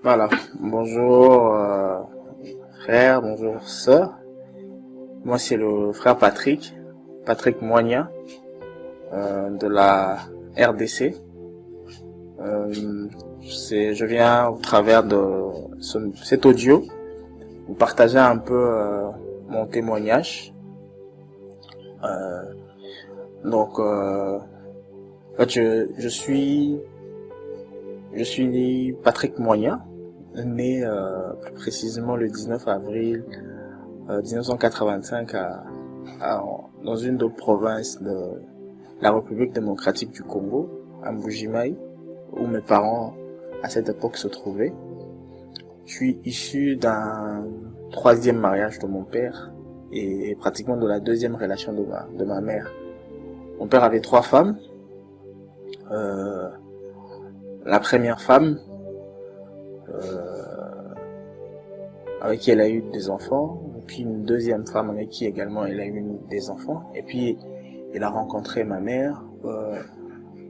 Voilà, bonjour frère, bonjour sœur. Moi c'est le frère Patrick, Patrick Moigna de la RDC. Je viens au travers de cet audio vous partager un peu mon témoignage. Euh, en fait, je suis Patrick Moigna, né plus précisément le 19 avril 1985 dans une autre province de la République démocratique du Congo, à Mbujimaï, où mes parents à cette époque se trouvaient. Je suis issu d'un troisième mariage de mon père et pratiquement de la deuxième relation de ma mère. Mon père avait trois femmes. La première femme, avec qui elle a eu des enfants, et puis une deuxième femme avec qui également elle a eu des enfants, et puis il a rencontré ma mère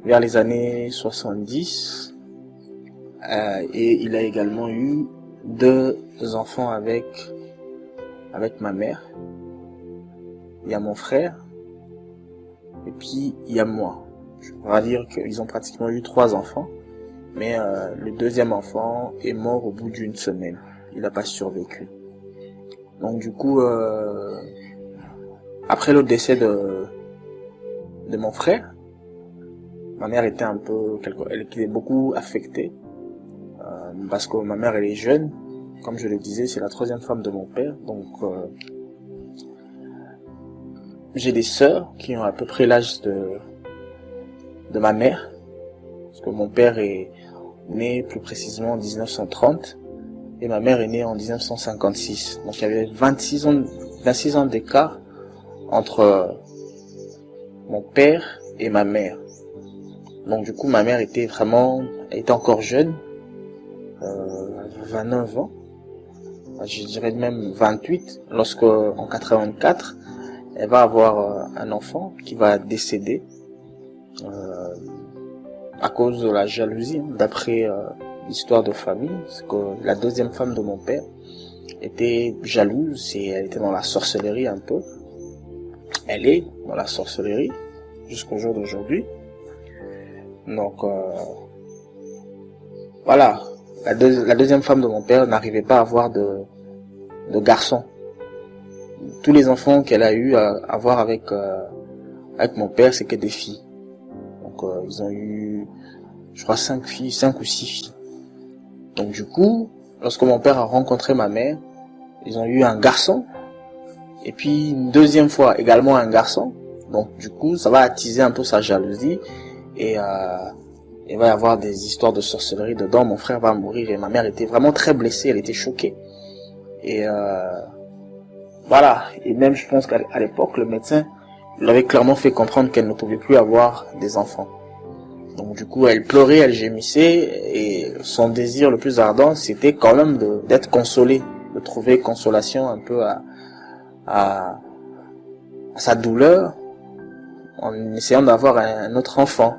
vers les années 70, et il a également eu deux enfants avec ma mère. Il y a mon frère, et puis il y a moi. Je pourrais dire qu'ils ont pratiquement eu trois enfants, mais le deuxième enfant est mort au bout d'une semaine. Il n'a pas survécu. Donc du coup, après le décès de mon frère, ma mère était elle était beaucoup affectée, parce que ma mère elle est jeune, comme je le disais, c'est la troisième femme de mon père, donc j'ai des sœurs qui ont à peu près l'âge de ma mère, parce que mon père est né plus précisément en 1930 et ma mère est née en 1956. Donc il y avait 26 ans d'écart entre mon père et ma mère. Donc du coup ma mère était encore jeune, 29 ans, je dirais même 28, lorsque en 84 elle va avoir un enfant qui va décéder à cause de la jalousie, d'après l'histoire de famille. C'est que la deuxième femme de mon père était jalouse et elle était dans la sorcellerie un peu. Elle est dans la sorcellerie jusqu'au jour d'aujourd'hui. Donc voilà, la deuxième femme de mon père n'arrivait pas à avoir de garçon. Tous les enfants qu'elle a eu à voir avec mon père, c'est que des filles. Donc ils ont eu, je crois, 5 ou 6 filles. Donc du coup, lorsque mon père a rencontré ma mère, ils ont eu un garçon, et puis une deuxième fois également un garçon. Donc du coup, ça va attiser un peu sa jalousie, et il va y avoir des histoires de sorcellerie dedans. Mon frère va mourir, et ma mère était vraiment très blessée, elle était choquée. Et voilà, et même je pense qu'à l'époque, le médecin lui avait clairement fait comprendre qu'elle ne pouvait plus avoir des enfants. Donc du coup, elle pleurait, elle gémissait, et son désir le plus ardent, c'était quand même d'être consolée, de trouver consolation un peu à sa douleur, en essayant d'avoir un autre enfant.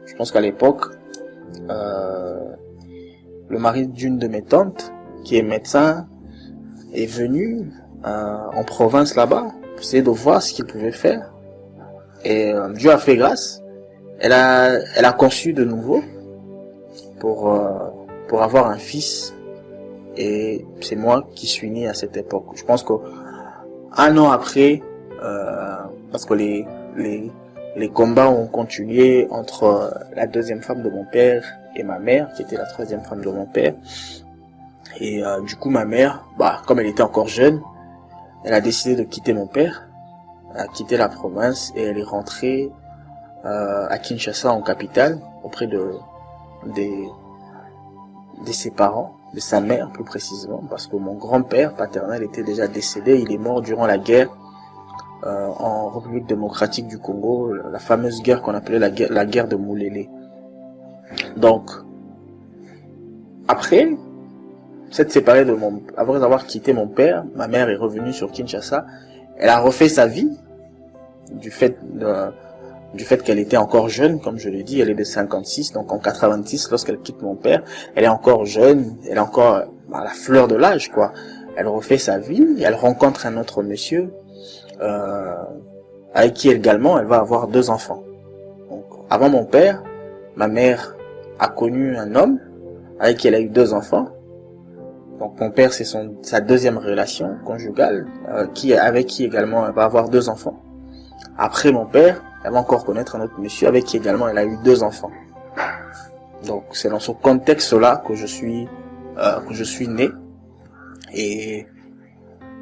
Je pense qu'à l'époque, le mari d'une de mes tantes, qui est médecin, est venu en province là-bas, pour essayer de voir ce qu'il pouvait faire. Et Dieu a fait grâce. Elle a conçu de nouveau pour avoir un fils, et c'est moi qui suis né à cette époque. Je pense que un an après, parce que les combats ont continué entre la deuxième femme de mon père et ma mère, qui était la troisième femme de mon père. Et du coup ma mère, comme elle était encore jeune, elle a décidé de quitter mon père, elle a quitté la province et elle est rentrée à Kinshasa, en capitale, auprès de ses parents, de sa mère plus précisément, parce que mon grand-père paternel était déjà décédé. Il est mort durant la guerre en République démocratique du Congo, la fameuse guerre qu'on appelait la guerre de Moulélé. Donc après s'être séparée après avoir quitté mon père, ma mère est revenue sur Kinshasa. Elle a refait sa vie du fait du fait qu'elle était encore jeune, comme je l'ai dit, elle est de 56, donc en 86, lorsqu'elle quitte mon père, elle est encore jeune, elle est encore à la fleur de l'âge, quoi. Elle refait sa vie, elle rencontre un autre monsieur, avec qui également elle va avoir 2 enfants. Donc, avant mon père, ma mère a connu un homme avec qui elle a eu 2 enfants. Donc mon père, c'est sa deuxième relation conjugale, avec qui également elle va avoir 2 enfants. Après mon père, elle va encore connaître un autre monsieur avec qui également elle a eu 2 enfants. Donc c'est dans ce contexte-là que je suis né. Et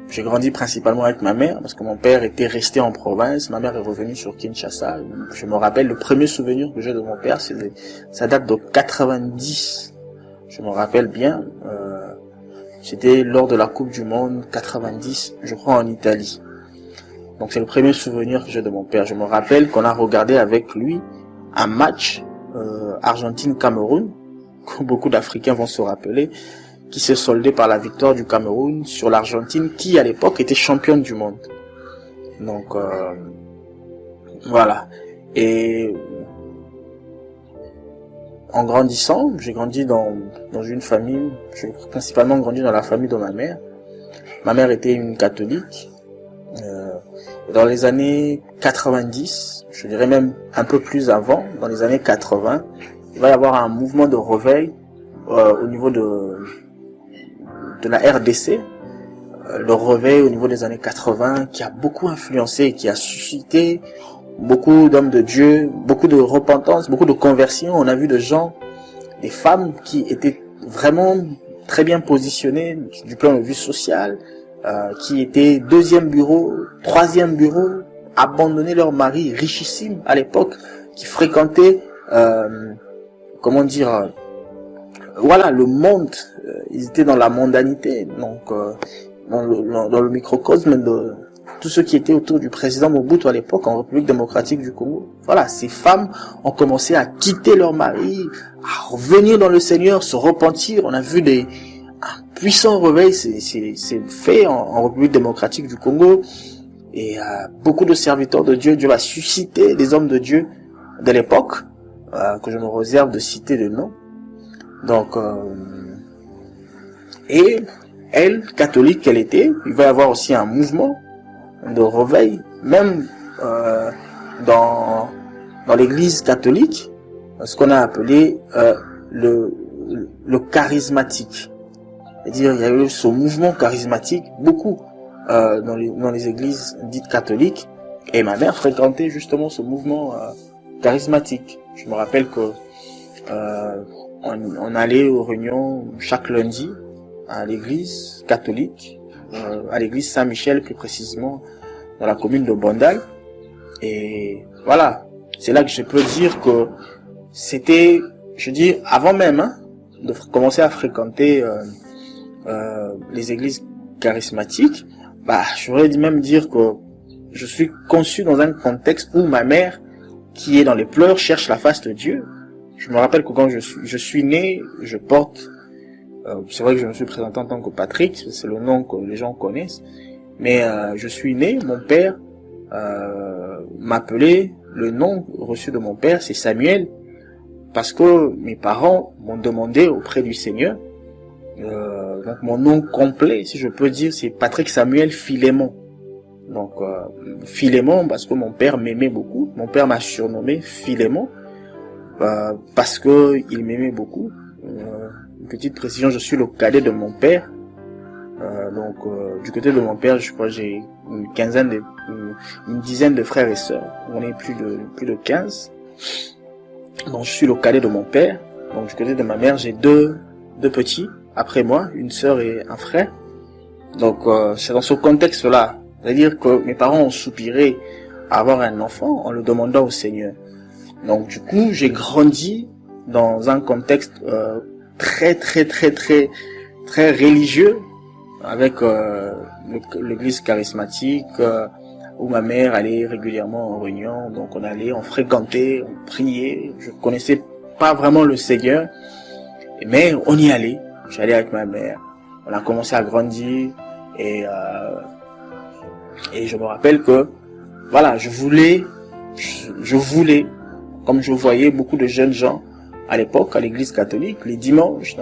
j'ai grandi principalement avec ma mère, parce que mon père était resté en province, ma mère est revenue sur Kinshasa. Je me rappelle, le premier souvenir que j'ai de mon père, ça date de 90. Je me rappelle bien, c'était lors de la Coupe du Monde 90, je crois en Italie. Donc c'est le premier souvenir que j'ai de mon père. Je me rappelle qu'on a regardé avec lui un match Argentine-Cameroun, que beaucoup d'Africains vont se rappeler, qui s'est soldé par la victoire du Cameroun sur l'Argentine, qui à l'époque était championne du monde. Donc voilà. Et en grandissant, j'ai grandi dans une famille, j'ai principalement grandi dans la famille de ma mère. Ma mère était une catholique. Dans les années 90, je dirais même un peu plus avant, dans les années 80, il va y avoir un mouvement de réveil au niveau de la RDC, le réveil au niveau des années 80, qui a beaucoup influencé, qui a suscité beaucoup d'hommes de Dieu, beaucoup de repentance, beaucoup de conversions. On a vu des femmes qui étaient vraiment très bien positionnées du plan de vue social, qui étaient 2e bureau, 3e bureau, abandonner leur mari richissime à l'époque, qui fréquentaient, voilà, le monde. Ils étaient dans la mondanité, donc dans le microcosme de tout ce qui était autour du président Mobutu à l'époque en République démocratique du Congo. Voilà, ces femmes ont commencé à quitter leur mari, à revenir dans le Seigneur, se repentir. On a vu un puissant réveil c'est fait en République démocratique du Congo, et beaucoup de serviteurs de Dieu, Dieu va susciter des hommes de Dieu de l'époque, que je me réserve de citer le nom. Donc et elle, catholique qu'elle était, il va y avoir aussi un mouvement de réveil, même dans l'église catholique, ce qu'on a appelé le charismatique. C'est-à-dire, il y a eu ce mouvement charismatique, beaucoup dans les églises dites catholiques, et ma mère fréquentait justement ce mouvement charismatique. Je me rappelle que on allait aux réunions chaque lundi à l'église catholique, à l'église Saint-Michel plus précisément, dans la commune de Bondal. Et voilà, c'est là que je peux dire que c'était, je dis, avant même de commencer à fréquenter les églises charismatiques, j'aurais même dire que je suis conçu dans un contexte où ma mère, qui est dans les pleurs, cherche la face de Dieu. Je me rappelle que quand je suis né, je porte, c'est vrai que je me suis présenté en tant que Patrick, c'est le nom que les gens connaissent, mais je suis né, mon père m'appelait, le nom reçu de mon père, c'est Samuel, parce que mes parents m'ont demandé auprès du Seigneur. Donc mon nom complet, si je peux dire, c'est Patrick Samuel Philémon. Donc Philémon parce que mon père m'aimait beaucoup. Mon père m'a surnommé Philémon parce que il m'aimait beaucoup. Une petite précision, je suis le cadet de mon père. Donc du côté de mon père, je crois que j'ai une dizaine de frères et sœurs. On est plus de 15. Donc je suis le cadet de mon père. Donc du côté de ma mère, j'ai deux petits après moi, une sœur et un frère. Donc c'est dans ce contexte-là, c'est-à-dire que mes parents ont soupiré à avoir un enfant en le demandant au Seigneur. Donc du coup, j'ai grandi dans un contexte très religieux, avec l'église charismatique, où ma mère allait régulièrement en réunion. Donc on allait, on fréquentait, on priait. Je connaissais pas vraiment le Seigneur, mais on y allait. J'allais avec ma mère. On a commencé à grandir et je me rappelle que voilà, je voulais je voulais, comme je voyais beaucoup de jeunes gens à l'époque, à l'église catholique, les dimanches,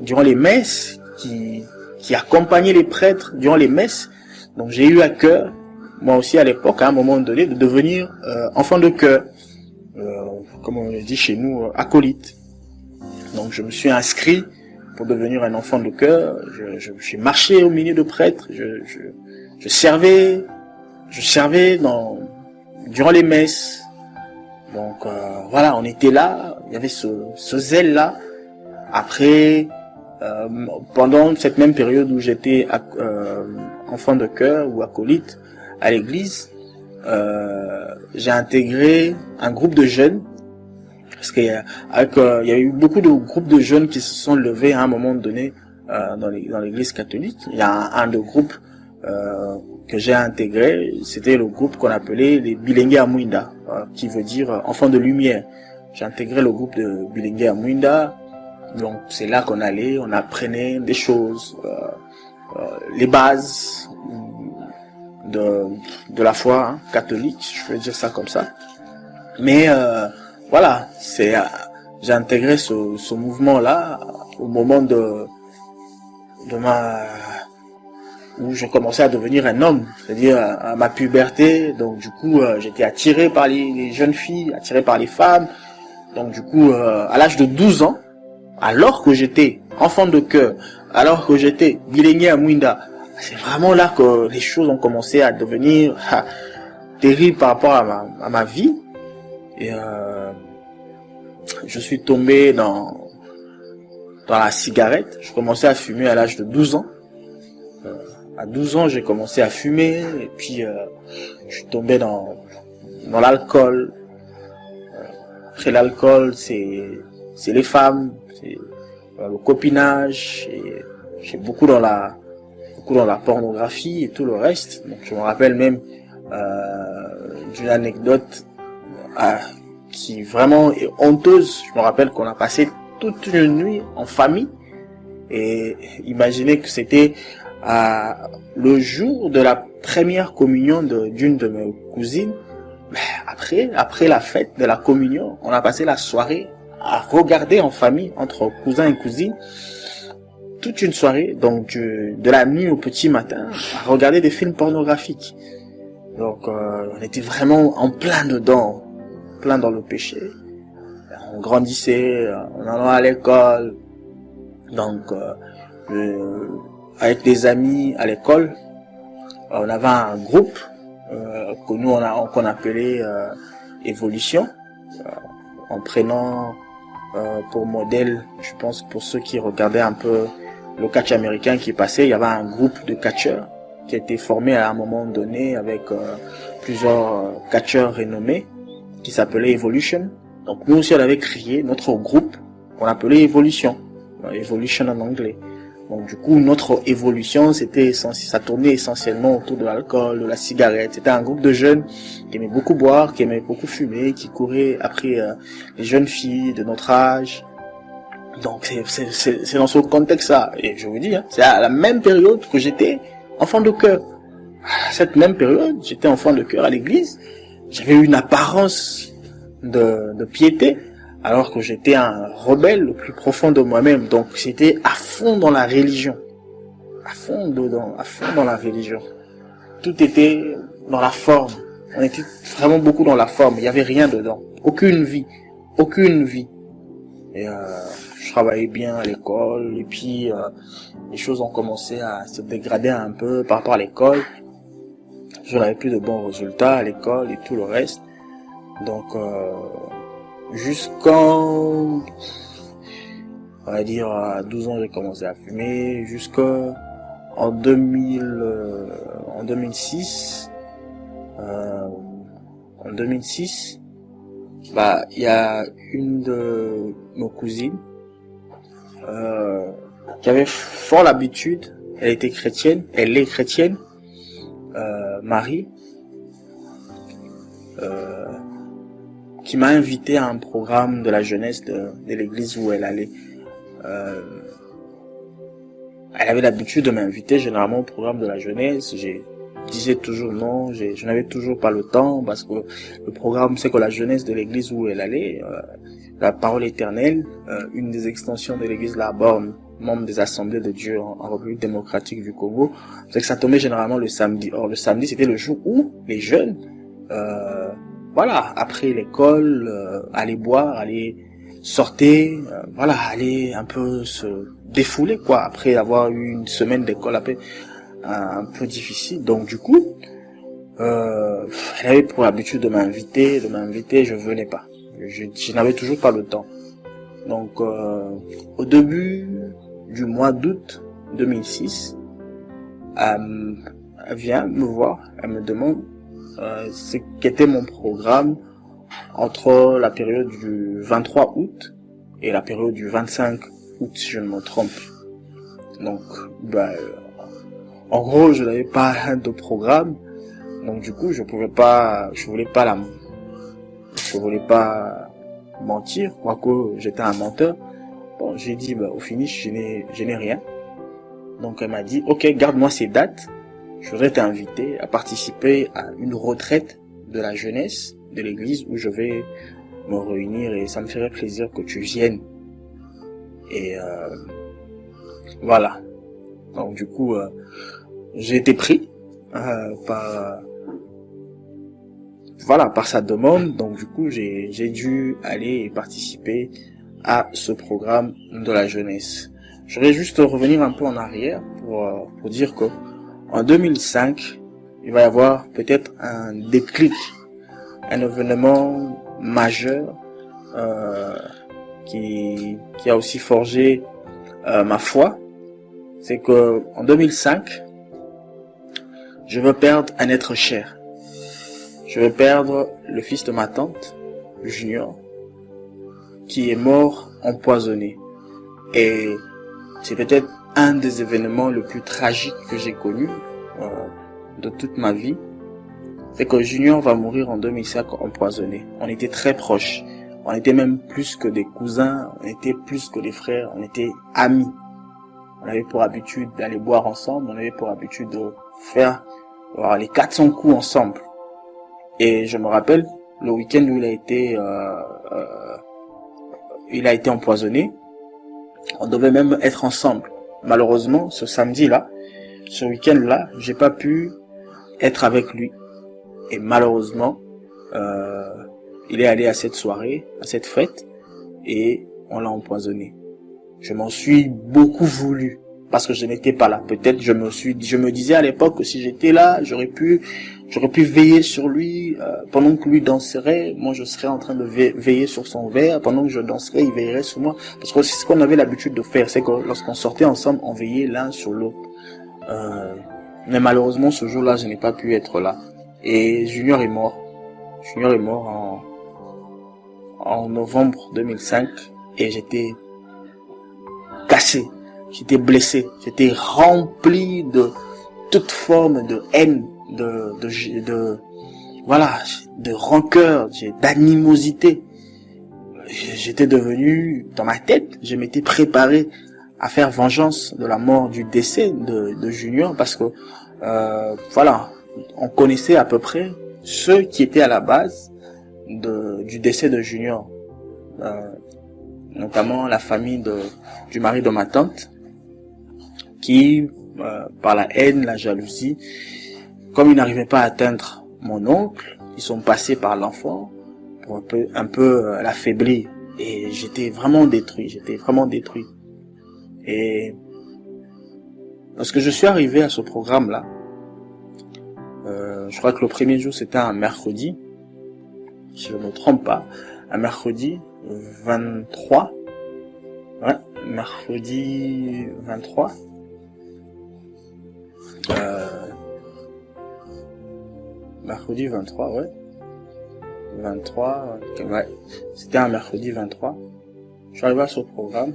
durant les messes, qui accompagnaient les prêtres durant les messes. Donc j'ai eu à cœur, moi aussi à l'époque, à un moment donné, de devenir enfant de chœur, comme on le dit chez nous, acolyte. Donc je me suis inscrit pour devenir un enfant de chœur. J'ai marché au milieu de prêtres, je servais durant les messes. Donc voilà, on était là, il y avait ce zèle là. Après, pendant cette même période où j'étais enfant de chœur ou acolyte à l'église, j'ai intégré un groupe de jeunes, parce qu'il y a eu beaucoup de groupes de jeunes qui se sont levés à un moment donné dans l'église catholique. Il y a un de groupes que j'ai intégré, c'était le groupe qu'on appelait les Bilengue Amwinda, qui veut dire enfants de lumière. J'ai intégré le groupe de Bilengue Amwinda. Donc c'est là qu'on allait, on apprenait des choses, les bases de la foi catholique, je veux dire ça comme ça. Mais voilà, j'ai intégré ce mouvement-là au moment où je commençais à devenir un homme, c'est-à-dire à ma puberté. Donc du coup, j'étais attiré par les jeunes filles, attiré par les femmes. Donc du coup, à l'âge de 12 ans, alors que j'étais enfant de chœur, alors que j'étais Bilengue Amwinda, c'est vraiment là que les choses ont commencé à devenir terribles par rapport à ma vie. Et je suis tombé dans la cigarette. Je commençais à fumer à l'âge de 12 ans. À 12 ans, j'ai commencé à fumer, et puis je suis tombé dans l'alcool. Après l'alcool, c'est les femmes, c'est le copinage, et j'ai beaucoup dans la pornographie et tout le reste. Donc je me rappelle même d'une anecdote qui vraiment est honteuse. Je me rappelle qu'on a passé toute une nuit en famille, et imaginez que c'était le jour de la première communion d'une de mes cousines. Après la fête de la communion, on a passé la soirée à regarder en famille, entre cousins et cousines, toute une soirée, donc de la nuit au petit matin, à regarder des films pornographiques. Donc on était vraiment en plein dedans, plein dans le péché. On grandissait, on allant à l'école, donc avec des amis à l'école, on avait un groupe que nous qu'on appelait Évolution, en prenant pour modèle, je pense pour ceux qui regardaient un peu le catch américain qui passait, il y avait un groupe de catcheurs qui a été formé à un moment donné avec plusieurs catcheurs renommés qui s'appelait Evolution. Donc nous aussi on avait créé notre groupe qu'on appelait Évolution, Evolution en anglais. Donc du coup notre évolution ça tournait essentiellement autour de l'alcool, de la cigarette. C'était un groupe de jeunes qui aimaient beaucoup boire, qui aimaient beaucoup fumer, qui couraient après les jeunes filles de notre âge. Donc c'est dans ce contexte-là. Et je vous dis, c'est à la même période que j'étais enfant de chœur. À cette même période, j'étais enfant de chœur à l'église. J'avais une apparence de piété, alors que j'étais un rebelle le plus profond de moi-même. Donc j'étais à fond dans la religion. À fond dans la religion. Tout était dans la forme. On était vraiment beaucoup dans la forme. Il n'y avait rien dedans. Aucune vie. Et je travaillais bien à l'école. Et puis les choses ont commencé à se dégrader un peu par rapport à l'école. Je n'avais plus de bons résultats à l'école et tout le reste. Donc jusqu'en, on va dire, à 12 ans, j'ai commencé à fumer, jusqu'en 2006. En 2006, il y a une de nos cousines qui avait fort l'habitude, elle est chrétienne, Marie, qui m'a invité à un programme de la jeunesse de l'église où elle allait. Elle avait l'habitude de m'inviter généralement au programme de la jeunesse. disais toujours non, je n'avais toujours pas le temps parce que le programme, c'est que la jeunesse de l'église où elle allait, la parole éternelle, une des extensions de l'église là-bas, membre des assemblées de Dieu en République démocratique du Congo, c'est que ça tombait généralement le samedi. Or, le samedi, c'était le jour où les jeunes, voilà, après l'école, aller boire, aller sortir, voilà, aller un peu se défouler, quoi, après avoir eu une semaine d'école un peu difficile. Donc, du coup, elle avait pour habitude de m'inviter, je venais pas. Je n'avais toujours pas le temps. Donc, au début du mois d'août 2006, elle vient me voir, elle me demande ce qu'était mon programme entre la période du 23 août et la période du 25 août, si je ne me trompe. Donc, en gros, je n'avais pas de programme, donc du coup, je voulais pas mentir, quoique j'étais un menteur. Bon, j'ai dit, au finish, je n'ai rien. Donc, elle m'a dit, ok, garde-moi ces dates. Je voudrais t'inviter à participer à une retraite de la jeunesse de l'église où je vais me réunir et ça me ferait plaisir que tu viennes. Et voilà. Donc, du coup, j'ai été pris par sa demande. Donc, du coup, j'ai dû aller et participer à ce programme de la jeunesse. Je voudrais juste revenir un peu en arrière pour dire que en 2005, il va y avoir peut-être un déclic, un événement majeur qui a aussi forgé ma foi. C'est que en 2005, je veux perdre un être cher. Je veux perdre le fils de ma tante, Junior, qui est mort empoisonné. Et c'est peut-être un des événements les plus tragiques que j'ai connus de toute ma vie. C'est que Junior va mourir en 2005 empoisonné. On était très proches. On était même plus que des cousins, on était plus que des frères, on était amis. On avait pour habitude d'aller boire ensemble, on avait pour habitude de faire les 400 coups ensemble. Et je me rappelle, le week-end où il a été empoisonné, on devait même être ensemble. Malheureusement, ce week-end-là, j'ai pas pu être avec lui. Et malheureusement, il est allé à cette soirée, à cette fête, et on l'a empoisonné. Je m'en suis beaucoup voulu, parce que je n'étais pas là. Peut-être je me disais à l'époque que si j'étais là, j'aurais pu veiller sur lui, pendant que lui danserait, moi je serais en train de veiller sur son verre, pendant que je danserais, il veillerait sur moi. Parce que c'est ce qu'on avait l'habitude de faire, c'est que lorsqu'on sortait ensemble, on veillait l'un sur l'autre. Mais malheureusement, ce jour-là, je n'ai pas pu être là. Et Junior est mort. Junior est mort en novembre 2005, et j'étais cassé, j'étais blessé, j'étais rempli de toute forme de haine, de rancœur, d'animosité. J'étais devenu, dans ma tête, je m'étais préparé à faire vengeance de la mort, du décès de Junior, parce que on connaissait à peu près ceux qui étaient à la base du décès de Junior, notamment la famille du mari de ma tante, qui par la haine, la jalousie, comme ils n'arrivaient pas à atteindre mon oncle, ils sont passés par l'enfant pour un peu l'affaiblir. Et j'étais vraiment détruit. Et lorsque je suis arrivé à ce programme-là, je crois que le premier jour c'était un mercredi, si je ne me trompe pas, un mercredi 23, mercredi 23, mercredi 23, 23, c'était un mercredi 23, je suis arrivé à ce programme,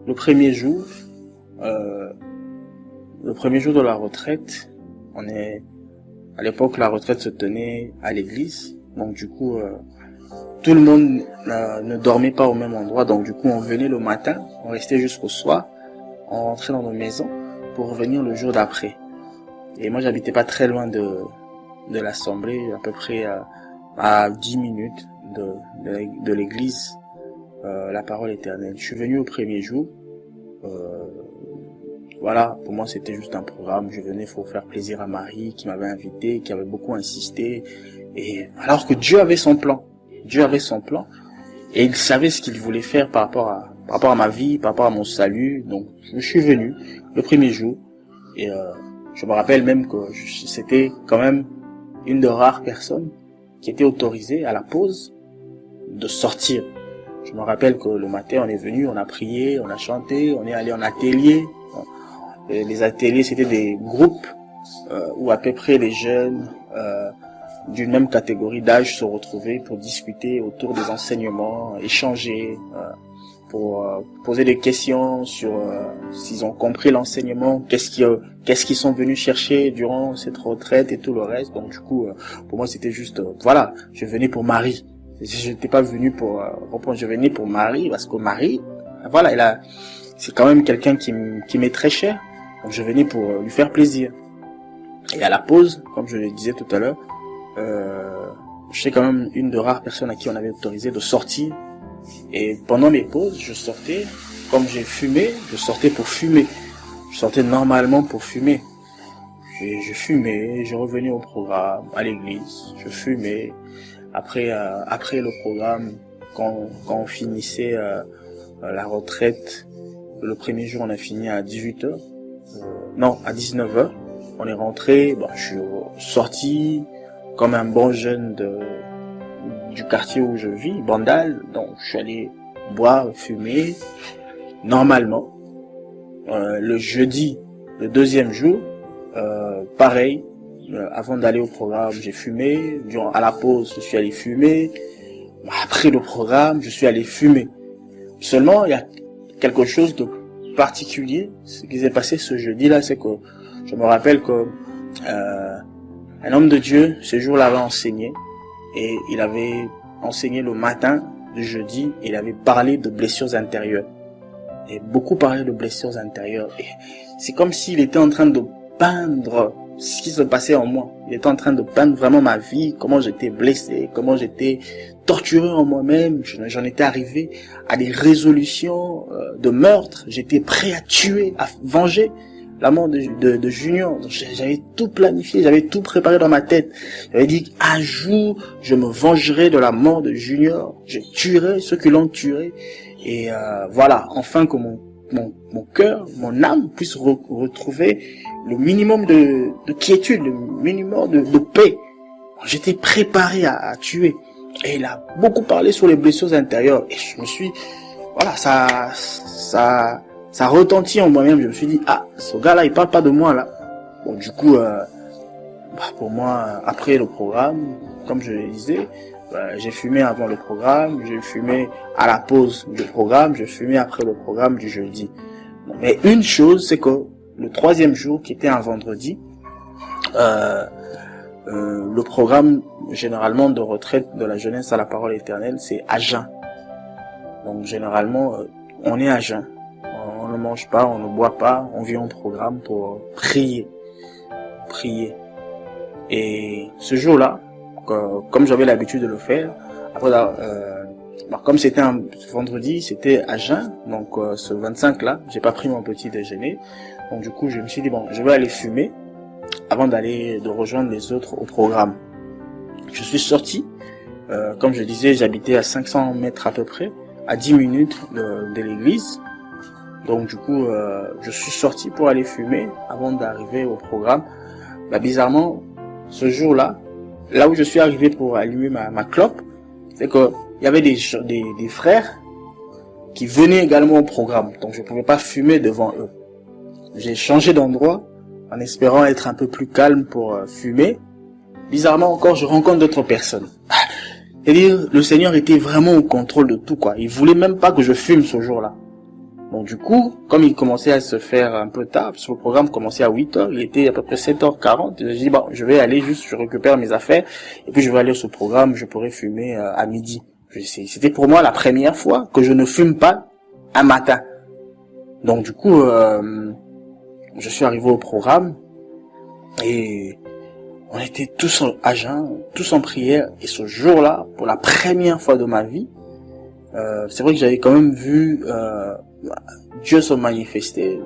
le premier jour de la retraite, à l'époque, la retraite se tenait à l'église. Donc, du coup, tout le monde ne dormait pas au même endroit. Donc, du coup, on venait le matin, on restait jusqu'au soir, on rentrait dans nos maisons pour revenir le jour d'après. Et moi, j'habitais pas très loin de l'assemblée, à peu près à 10 minutes de l'église, la parole éternelle. Je suis venu au premier jour. Voilà, pour moi c'était juste un programme. Je venais pour faire plaisir à Marie qui m'avait invité, qui avait beaucoup insisté. Et alors que Dieu avait son plan. Dieu avait son plan. Et il savait ce qu'il voulait faire par rapport à ma vie, par rapport à mon salut. Donc je suis venu le premier jour. Et je me rappelle même que c'était quand même une de rares personnes qui était autorisée à la pause de sortir. Je me rappelle que le matin on est venu, on a prié, on a chanté, on est allé en atelier. Et les ateliers c'était des groupes où à peu près les jeunes d'une même catégorie d'âge se retrouvaient pour discuter autour des enseignements, échanger, pour poser des questions sur s'ils ont compris l'enseignement, qu'est-ce qu'ils sont venus chercher durant cette retraite et tout le reste. Donc du coup, pour moi c'était juste, voilà, je venais pour Marie. Je n'étais pas venu pour reprendre, je venais pour Marie parce que Marie, voilà, c'est quand même quelqu'un qui m'est très cher. Donc je venais pour lui faire plaisir. Et à la pause, comme je le disais tout à l'heure, je suis quand même une de rares personnes à qui on avait autorisé de sortir. Et pendant mes pauses, je sortais, comme j'ai fumé, je sortais pour fumer. Je sortais normalement pour fumer. Je fumais, je revenais au programme, à l'église, je fumais. Après le programme, quand on finissait la retraite, le premier jour on a fini à 18h. Non, à 19h. On est rentré, je suis sorti comme un bon jeune du quartier où je vis, Bandal. Donc je suis allé boire, fumer, normalement. Le jeudi, le deuxième jour, pareil, avant d'aller au programme, j'ai fumé. À la pause, je suis allé fumer. Après le programme, je suis allé fumer. Seulement, il y a quelque chose de particulier. Ce qui s'est passé ce jeudi-là, c'est que je me rappelle que un homme de Dieu, ce jour-là, avait enseigné. Et il avait enseigné le matin du jeudi. Il avait parlé de blessures intérieures. Et beaucoup parlé de blessures intérieures. Et c'est comme s'il était en train de peindre ce qui se passait en moi. Il était en train de peindre vraiment ma vie, comment j'étais blessé, comment j'étais torturé en moi-même. J'en étais arrivé à des résolutions de meurtre. J'étais prêt à tuer, à venger la mort de Junior. J'avais tout planifié, j'avais tout préparé dans ma tête. J'avais dit un jour, je me vengerai de la mort de Junior. Je tuerai ceux qui l'ont tué. Et voilà, enfin que mon cœur, mon âme puisse retrouver le minimum de quiétude, le minimum de paix. J'étais préparé à tuer. Et il a beaucoup parlé sur les blessures intérieures. Et je me suis, voilà, ça retentit en moi-même. Je me suis dit, ce gars-là, il parle pas de moi, là. Bon, du coup, pour moi, après le programme, comme je le disais, j'ai fumé avant le programme, j'ai fumé à la pause du programme, j'ai fumé après le programme du jeudi. Mais une chose, c'est que le troisième jour, qui était un vendredi, le programme généralement de retraite de la jeunesse à la parole éternelle, c'est à jeun. Donc généralement, on est à jeun. On ne mange pas, on ne boit pas, on vient au programme pour prier. Et ce jour-là, comme j'avais l'habitude de le faire, après comme c'était un vendredi, c'était à jeun, donc ce 25-là, j'ai pas pris mon petit déjeuner, donc du coup je me suis dit je vais aller fumer avant de rejoindre les autres au programme. Je suis sorti, comme je disais, j'habitais à 500 mètres à peu près, à 10 minutes de l'église, donc du coup je suis sorti pour aller fumer avant d'arriver au programme. Bizarrement, ce jour-là, là où je suis arrivé pour allumer ma clope, c'est que il y avait des frères qui venaient également au programme, donc je ne pouvais pas fumer devant eux. J'ai changé d'endroit en espérant être un peu plus calme pour fumer. Bizarrement encore, je rencontre d'autres personnes. C'est-à-dire, le Seigneur était vraiment au contrôle de tout, quoi. Il voulait même pas que je fume ce jour-là. Donc du coup, comme il commençait à se faire un peu tard, parce que le programme commençait à 8h, il était à peu près 7h40, j'ai dit je vais aller je récupère mes affaires, et puis je vais aller sur ce programme, je pourrai fumer à midi. C'était pour moi la première fois que je ne fume pas un matin. Donc du coup, je suis arrivé au programme, Et on était tous à jeun, tous en prière. Et ce jour-là, pour la première fois de ma vie, c'est vrai que j'avais quand même vu Dieu se manifester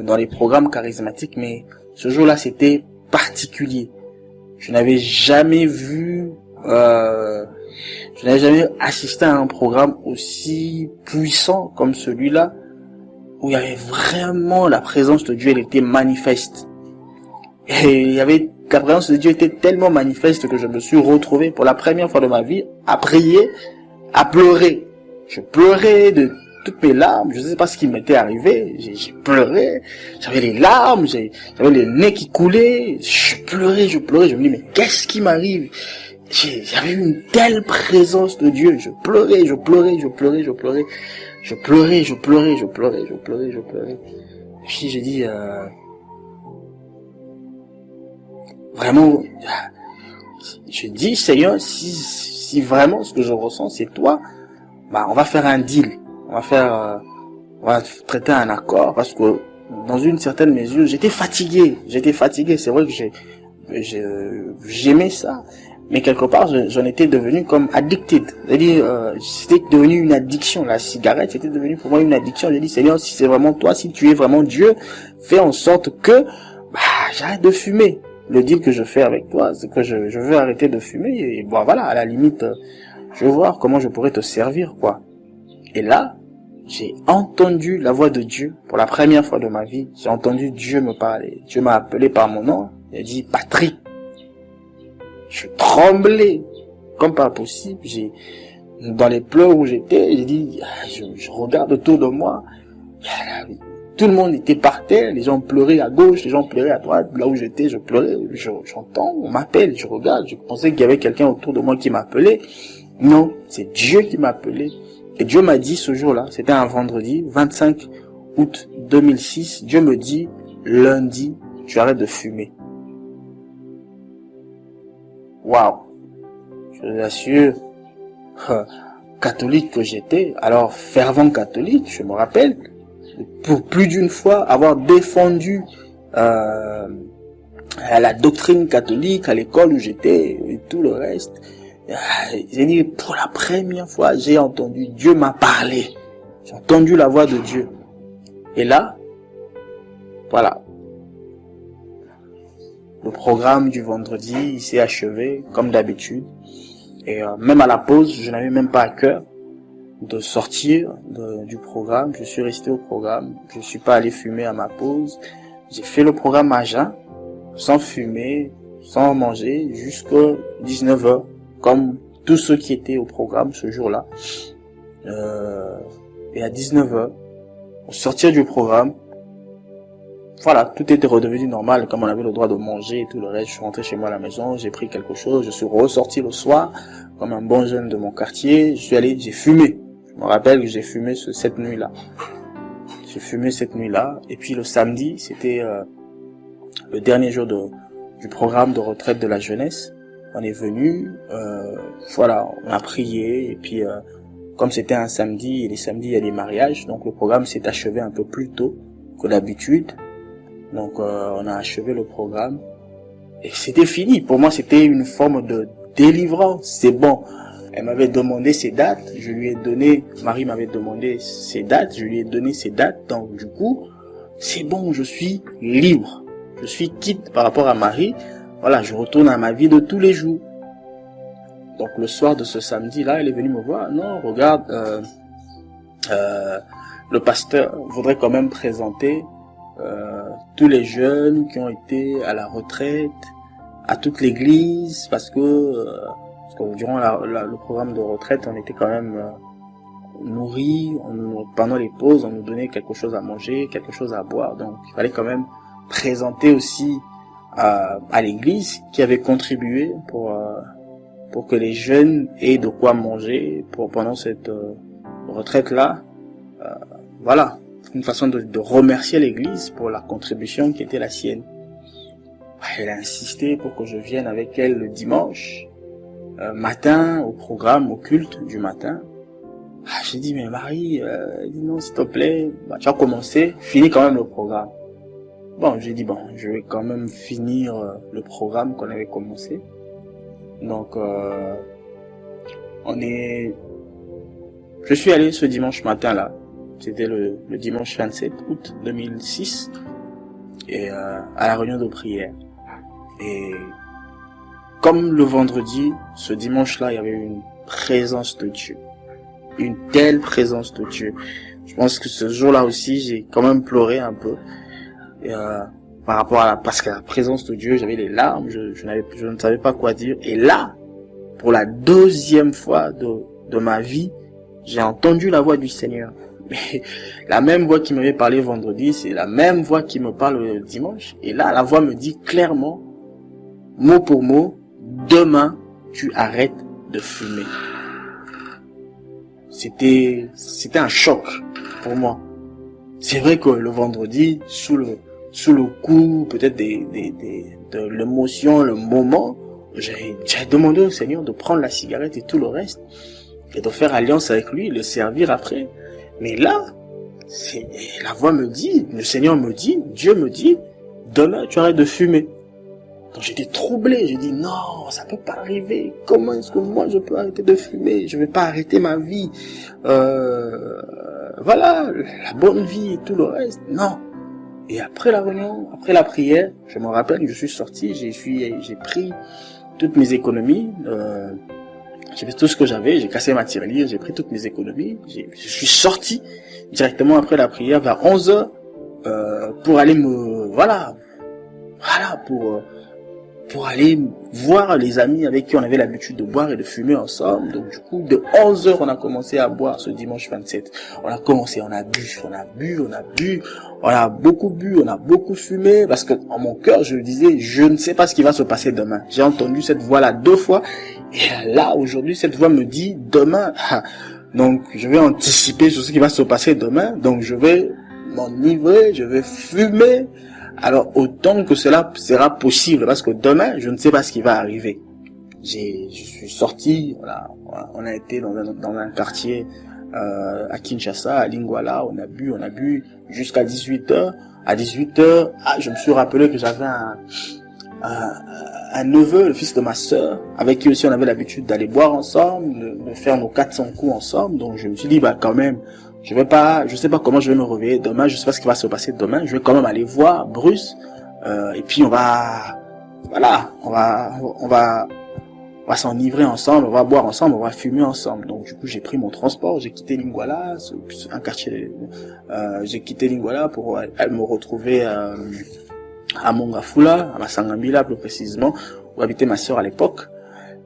dans les programmes charismatiques, mais ce jour-là, c'était particulier. Je n'avais jamais vu, je n'avais jamais assisté à un programme aussi puissant comme celui-là, où il y avait vraiment la présence de Dieu, elle était manifeste. Et la présence de Dieu était tellement manifeste que je me suis retrouvé pour la première fois de ma vie à prier, à pleurer. Je pleurais de toutes mes larmes, je ne sais pas ce qui m'était arrivé, j'ai pleuré, j'avais les larmes, j'avais les nez qui coulaient, je pleurais, je me dis mais qu'est-ce qui m'arrive? J'avais une telle présence de Dieu, je pleurais. Puis j'ai dit, vraiment, je dis Seigneur, si vraiment ce que je ressens c'est toi, bah on va faire un deal, on va traiter un accord, parce que dans une certaine mesure j'étais fatigué, c'est vrai que j'aimais ça, mais quelque part j'en étais devenu comme addicted, c'est-à-dire c'était devenu une addiction, la cigarette c'était devenu pour moi une addiction. J'ai dit Seigneur, si c'est vraiment toi, si tu es vraiment Dieu, fais en sorte que j'arrête de fumer. Le deal que je fais avec toi, c'est que je veux arrêter de fumer, et bon voilà, à la limite je veux voir comment je pourrais te servir, quoi. Et là, j'ai entendu la voix de Dieu pour la première fois de ma vie. J'ai entendu Dieu me parler. Dieu m'a appelé par mon nom. Il a dit Patrick. Je tremblais comme pas possible. Dans les pleurs où j'étais, j'ai dit, je regarde autour de moi. Tout le monde était par terre. Les gens pleuraient à gauche, les gens pleuraient à droite. Là où j'étais, je pleurais. J'entends, on m'appelle, je regarde. Je pensais qu'il y avait quelqu'un autour de moi qui m'appelait. Non, c'est Dieu qui m'a appelé. Et Dieu m'a dit ce jour-là, c'était un vendredi, 25 août 2006, Dieu me dit, lundi, tu arrêtes de fumer. Waouh! Je vous assure, catholique que j'étais, alors fervent catholique, je me rappelle, pour plus d'une fois avoir défendu la doctrine catholique à l'école où j'étais et tout le reste. J'ai dit, pour la première fois, j'ai entendu, Dieu m'a parlé. J'ai entendu la voix de Dieu. Et là, voilà. Le programme du vendredi, il s'est achevé, comme d'habitude. Et même à la pause, je n'avais même pas à cœur de sortir du programme. Je suis resté au programme. Je ne suis pas allé fumer à ma pause. J'ai fait le programme à jeun, sans fumer, sans manger, jusqu'à 19h. Comme tous ceux qui étaient au programme ce jour-là. Et à 19h, au sortir du programme, voilà, tout était redevenu normal, comme on avait le droit de manger et tout le reste. Je suis rentré chez moi à la maison, j'ai pris quelque chose, je suis ressorti le soir, comme un bon jeune de mon quartier, je suis allé, j'ai fumé. Je me rappelle que j'ai fumé cette nuit-là. J'ai fumé cette nuit-là, et puis le samedi, c'était le dernier jour du programme de retraite de la jeunesse. On est venu, voilà, on a prié, et puis comme c'était un samedi, et les samedis il y a des mariages, donc le programme s'est achevé un peu plus tôt que d'habitude. Donc on a achevé le programme, et c'était fini. Pour moi c'était une forme de délivrance, c'est bon. Elle m'avait demandé ses dates, je lui ai donné, Marie m'avait demandé ses dates, je lui ai donné ses dates, donc du coup, c'est bon, je suis libre. Je suis quitte par rapport à Marie. Voilà, je retourne à ma vie de tous les jours. Donc le soir de ce samedi-là, elle est venue me voir. Non, regarde, le pasteur voudrait quand même présenter tous les jeunes qui ont été à la retraite, à toute l'église, parce que durant le programme de retraite, on était quand même nourris. Pendant les pauses, on nous donnait quelque chose à manger, quelque chose à boire. Donc il fallait quand même présenter aussi à l'église qui avait contribué pour que les jeunes aient de quoi manger pendant cette retraite-là. Voilà, une façon de remercier l'église pour la contribution qui était la sienne. Elle a insisté pour que je vienne avec elle le dimanche matin au programme, au culte du matin. J'ai dit, mais Marie, elle dit non, s'il te plaît, tu as commencé, finis quand même le programme. bon, j'ai dit bon, je vais quand même finir le programme qu'on avait commencé. Donc, je suis allé ce dimanche matin là. C'était le dimanche 27 août 2006 et à la réunion de prière. Et comme le vendredi, ce dimanche-là, il y avait une présence de Dieu. Une telle présence de Dieu. Je pense que ce jour-là aussi, j'ai quand même pleuré un peu. Et, par rapport parce qu'à la présence de Dieu, j'avais les larmes, je ne savais pas quoi dire. Et là, pour la deuxième fois de ma vie, j'ai entendu la voix du Seigneur. Mais la même voix qui m'avait parlé vendredi, c'est la même voix qui me parle le dimanche. Et là, la voix me dit clairement, mot pour mot, demain, tu arrêtes de fumer. C'était un choc pour moi. C'est vrai que le vendredi, sous le coup, peut-être de l'émotion, le moment, j'ai demandé au Seigneur de prendre la cigarette et tout le reste, et de faire alliance avec lui, le servir après. Mais là, la voix me dit, le Seigneur me dit, Dieu me dit, demain tu arrêtes de fumer. Donc j'étais troublé, j'ai dit non, ça peut pas arriver. Comment est-ce que moi je peux arrêter de fumer? Je vais pas arrêter ma vie. Voilà, la bonne vie et tout le reste. Non. Et après la réunion, après la prière, je me rappelle, je suis sorti, j'ai pris toutes mes économies, j'ai fait tout ce que j'avais, j'ai cassé ma tirelire, j'ai pris toutes mes économies, je suis sorti directement après la prière vers 11h, pour aller pour aller voir les amis avec qui on avait l'habitude de boire et de fumer ensemble. Donc du coup, de 11h, on a commencé à boire ce dimanche 27. On a beaucoup bu, on a beaucoup fumé, parce que en mon cœur, je disais, je ne sais pas ce qui va se passer demain. J'ai entendu cette voix-là 2 fois, et là, aujourd'hui, cette voix me dit, demain, donc je vais anticiper sur ce qui va se passer demain, donc je vais m'enivrer, je vais fumer. Alors autant que cela sera possible, parce que demain, je ne sais pas ce qui va arriver. Je suis sorti, on a été dans un quartier à Kinshasa, à Lingwala, on a bu jusqu'à 18h. À 18h, je me suis rappelé que j'avais un neveu, le fils de ma sœur, avec qui aussi on avait l'habitude d'aller boire ensemble, de faire nos 400 coups ensemble. Donc je me suis dit, quand même, je sais pas comment je vais me réveiller demain, je sais pas ce qui va se passer demain, je vais quand même aller voir Bruce, et puis on va s'enivrer ensemble, on va boire ensemble, on va fumer ensemble. Donc du coup, j'ai pris mon transport, j'ai quitté Lingwala, un quartier, j'ai quitté Lingwala pour aller me retrouver à Mongafula, à Masangambila plus précisément, où habitait ma sœur à l'époque.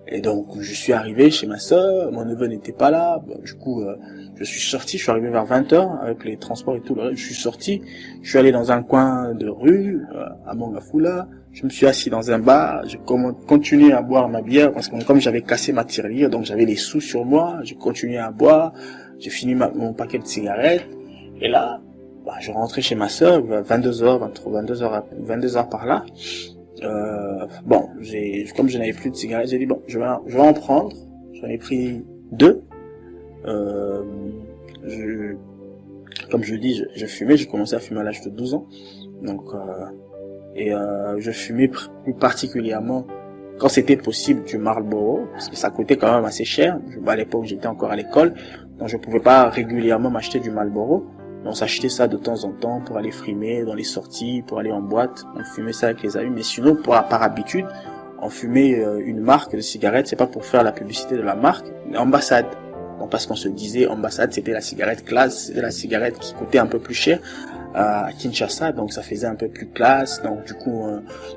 Et donc, je suis arrivé chez ma sœur, mon neveu n'était pas là, du coup, je suis sorti, je suis arrivé vers 20h, avec les transports et tout le reste, je suis sorti, je suis allé dans un coin de rue, à Mongafula, je me suis assis dans un bar, j'ai continué à boire ma bière, parce que comme j'avais cassé ma tirelire, donc j'avais les sous sur moi, j'ai continué à boire, j'ai fini mon paquet de cigarettes, et là, je rentrais chez ma sœur, 22h par là. Comme je n'avais plus de cigarettes, j'ai dit je vais en prendre. J'en ai pris 2. Comme je dis, je fumais, j'ai commencé à fumer à l'âge de 12 ans. Donc, je fumais plus particulièrement quand c'était possible du Marlboro, parce que ça coûtait quand même assez cher. À l'époque, j'étais encore à l'école, donc je pouvais pas régulièrement m'acheter du Marlboro. On s'achetait ça de temps en temps pour aller frimer dans les sorties, pour aller en boîte. On fumait ça avec les amis. Mais sinon, par habitude, on fumait une marque de cigarette. C'est pas pour faire la publicité de la marque, mais Ambassade. Donc, parce qu'on se disait, Ambassade, c'était la cigarette classe, c'était la cigarette qui coûtait un peu plus cher à Kinshasa. Donc, ça faisait un peu plus classe. Donc, du coup,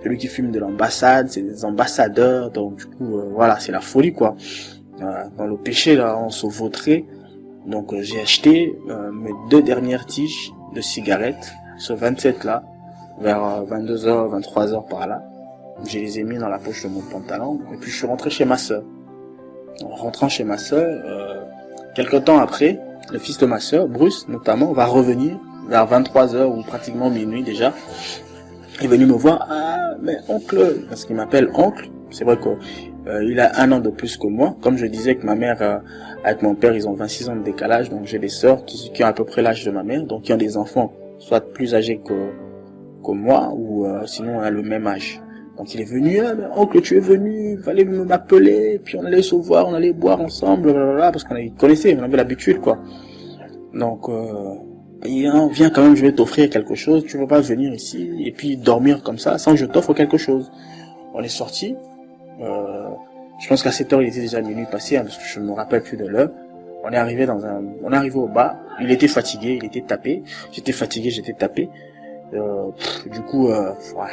celui qui fume de l'ambassade, c'est des ambassadeurs. Donc, du coup, c'est la folie, quoi. Dans le péché, là, on se vautrait. Donc j'ai acheté mes 2 dernières tiges de cigarettes, ce 27 là, vers 22h, 23h par là. Je les ai mis dans la poche de mon pantalon, et puis je suis rentré chez ma sœur. En rentrant chez ma sœur, quelque temps après, le fils de ma sœur, Bruce notamment, va revenir vers 23h ou pratiquement minuit déjà. Il est venu me voir, mais oncle, parce qu'il m'appelle oncle. C'est vrai que il a 1 an de plus que moi. Comme je disais que ma mère, avec mon père, ils ont 26 ans de décalage. Donc j'ai des sœurs qui ont à peu près l'âge de ma mère, donc qui ont des enfants, soit plus âgés que que moi, ou sinon on a le même âge. Donc il est venu, ah, mais oncle, tu es venu, il fallait m'appeler, puis on allait se voir, on allait boire ensemble, blablabla, parce qu'on connaissait, on avait l'habitude, quoi. Donc, viens quand même, je vais t'offrir quelque chose, tu veux pas venir ici, et puis dormir comme ça, sans que je t'offre quelque chose. On est sorti, je pense qu'à 7 heures, il était déjà minuit passé, hein, parce que je me rappelle plus de l'heure. On est arrivé au bar, il était fatigué, il était tapé, j'étais fatigué, j'étais tapé. Du coup, voilà,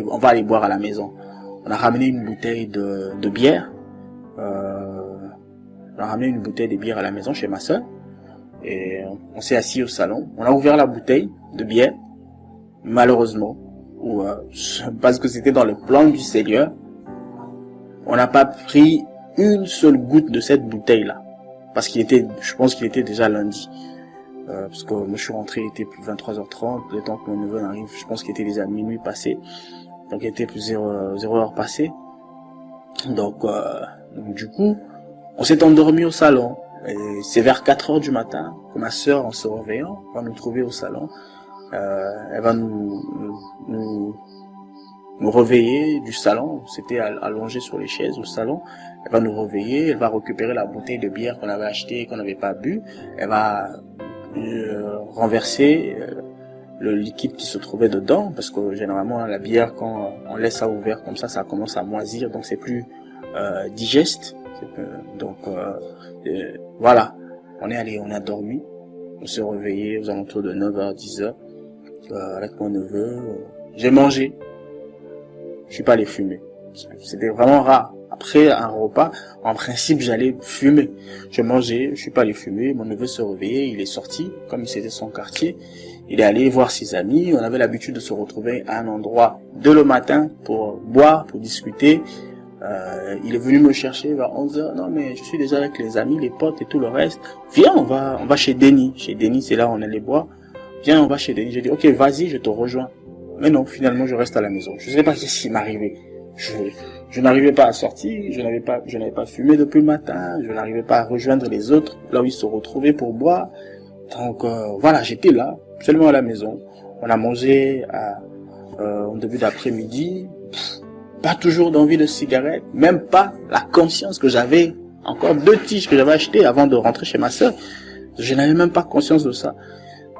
on va aller boire à la maison. On a ramené une bouteille de bière. On a ramené une bouteille de bière à la maison chez ma soeur. Et on s'est assis au salon. On a ouvert la bouteille de bière. Malheureusement, parce que c'était dans le plan du Seigneur, on n'a pas pris une seule goutte de cette bouteille-là. Parce je pense qu'il était déjà lundi. Parce que moi je suis rentré, il était plus 23h30, le temps que mon neveu arrive, je pense qu'il était déjà minuit passé, donc il était plus 0 heure passée. Donc du coup, on s'est endormi au salon, et c'est vers 4 heures du matin que ma sœur, en se réveillant, va nous trouver au salon. Elle va nous réveiller du salon, c'était allongé sur les chaises au salon. Elle va nous réveiller, elle va récupérer la bouteille de bière qu'on avait achetée, qu'on n'avait pas bu, elle va renverser le liquide qui se trouvait dedans, parce que généralement la bière, quand on laisse ça ouvert comme ça commence à moisir, donc c'est plus digeste. Donc voilà, on est allé, on a dormi, on s'est réveillé aux alentours de 9h, 10h avec mon neveu. J'ai mangé, je suis pas allé fumer, c'était vraiment rare. Après un repas, en principe, j'allais fumer. Je mangeais, je suis pas allé fumer. Mon neveu se réveillait, il est sorti, comme c'était son quartier. Il est allé voir ses amis. On avait l'habitude de se retrouver à un endroit dès le matin pour boire, pour discuter. Il est venu me chercher vers 11h. Non, mais je suis déjà avec les amis, les potes et tout le reste. Viens, on va chez Denis. Chez Denis, c'est là où on allait boire. Viens, on va chez Denis. J'ai dit, ok, vas-y, je te rejoins. Mais non, finalement, je reste à la maison. Je sais pas ce qui m'arrivait. Je n'arrivais pas à sortir, je n'avais pas fumé depuis le matin, je n'arrivais pas à rejoindre les autres là où ils se retrouvaient pour boire. Donc voilà, j'étais là, seulement à la maison. On a mangé au début d'après-midi, pas toujours d'envie de cigarette, même pas la conscience que j'avais, encore 2 tiges que j'avais achetées avant de rentrer chez ma sœur. Je n'avais même pas conscience de ça.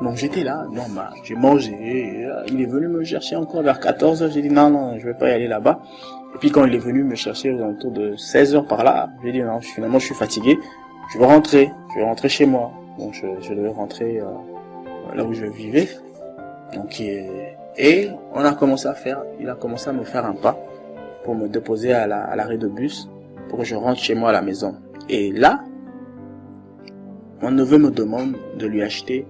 Donc j'étais là, normal, j'ai mangé, il est venu me chercher encore vers 14h, j'ai dit non, je vais pas y aller là-bas. Et puis quand il est venu me chercher aux alentours de 16h par là, j'ai dit non, finalement je suis fatigué, je vais rentrer chez moi. Donc je devais rentrer là où je vivais. Donc et il a commencé à me faire un pas pour me déposer à l'arrêt de bus pour que je rentre chez moi à la maison. Et là, mon neveu me demande de lui acheter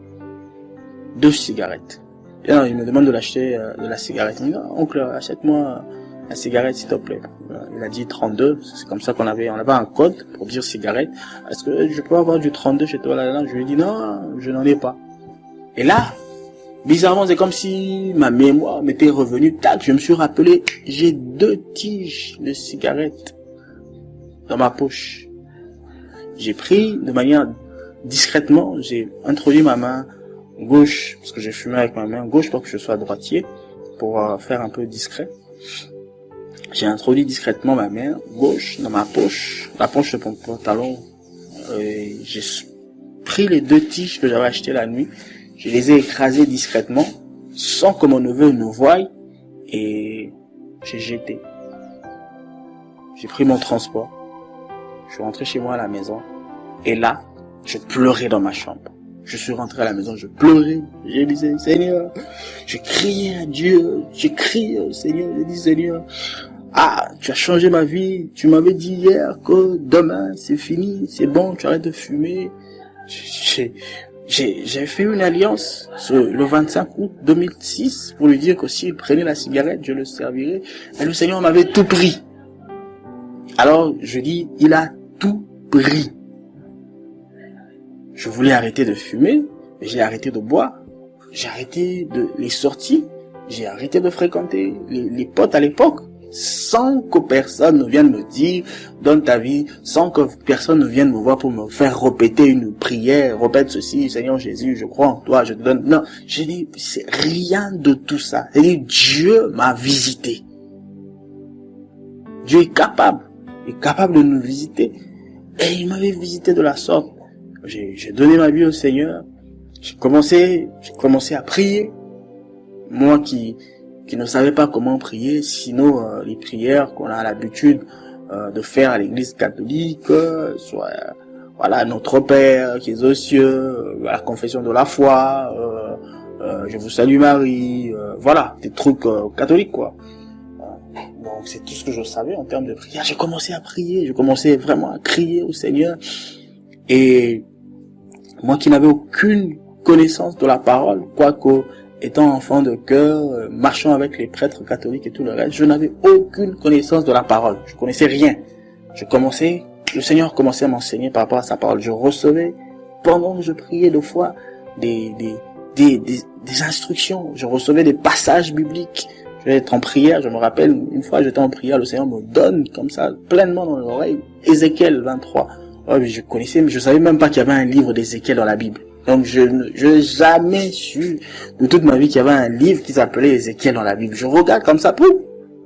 2 cigarettes. Et non, il me demande de l'acheter de la cigarette. Il me dit, oncle, achète-moi la cigarette s'il te plaît. Il a dit 32, c'est comme ça on avait un code pour dire cigarette. Est-ce que je peux avoir du 32 chez toi là? Je lui ai dit non, je n'en ai pas. Et là, bizarrement, c'est comme si ma mémoire m'était revenue. Tac, je me suis rappelé, j'ai 2 tiges de cigarettes dans ma poche. J'ai pris de manière discrètement, j'ai introduit ma main gauche, parce que j'ai fumé avec ma main gauche pour que je sois droitier, pour faire un peu discret. J'ai introduit discrètement ma main gauche dans ma poche, la poche de mon pantalon. J'ai pris les 2 tiges que j'avais achetées la nuit, je les ai écrasées discrètement, sans que mon neveu ne voie, et j'ai jeté. J'ai pris mon transport, je suis rentré chez moi à la maison, et là, je pleurais dans ma chambre. Je suis rentré à la maison, je pleurais, je disais, Seigneur, je criais à Dieu, je criais au Seigneur, je dis, Seigneur, tu as changé ma vie, tu m'avais dit hier que demain, c'est fini, c'est bon, tu arrêtes de fumer. J'ai fait une alliance le 25 août 2006 pour lui dire que s'il prenait la cigarette, je le servirais. Mais le Seigneur m'avait tout pris. Alors, je dis, il a tout pris. Je voulais arrêter de fumer, j'ai arrêté de boire, j'ai arrêté les sorties, j'ai arrêté de fréquenter les potes à l'époque. sans que personne ne vienne me dire, donne ta vie, sans que personne ne vienne me voir pour me faire répéter une prière, répète ceci, Seigneur Jésus, je crois en toi, je te donne. Non, j'ai dit, c'est rien de tout ça. J'ai dit, Dieu m'a visité. Dieu est capable de nous visiter. Et il m'avait visité de la sorte. J'ai donné ma vie au Seigneur. J'ai commencé à prier. Moi qui ne savais pas comment prier, sinon les prières qu'on a l'habitude de faire à l'église catholique, soit voilà, Notre Père qui est aux cieux, la confession de la foi, je vous salue Marie, voilà, des trucs catholiques quoi. Donc c'est tout ce que je savais en termes de prière. J'ai commencé à prier, j'ai commencé vraiment à crier au Seigneur. Et moi qui n'avais aucune connaissance de la parole, quoique étant enfant de cœur, marchant avec les prêtres catholiques et tout le reste, je n'avais aucune connaissance de la parole. Je connaissais rien. Le Seigneur commençait à m'enseigner par rapport à sa parole. Je recevais, pendant que je priais de foi, des instructions. Je recevais des passages bibliques. Je vais être en prière, je me rappelle, une fois j'étais en prière, le Seigneur me donne comme ça, pleinement dans l'oreille, Ézéchiel 23. Oh, je connaissais, mais je savais même pas qu'il y avait un livre d'Ézéchiel dans la Bible. Donc je n'ai jamais su de toute ma vie qu'il y avait un livre qui s'appelait Ézéchiel dans la Bible. Je regarde comme ça, pouf,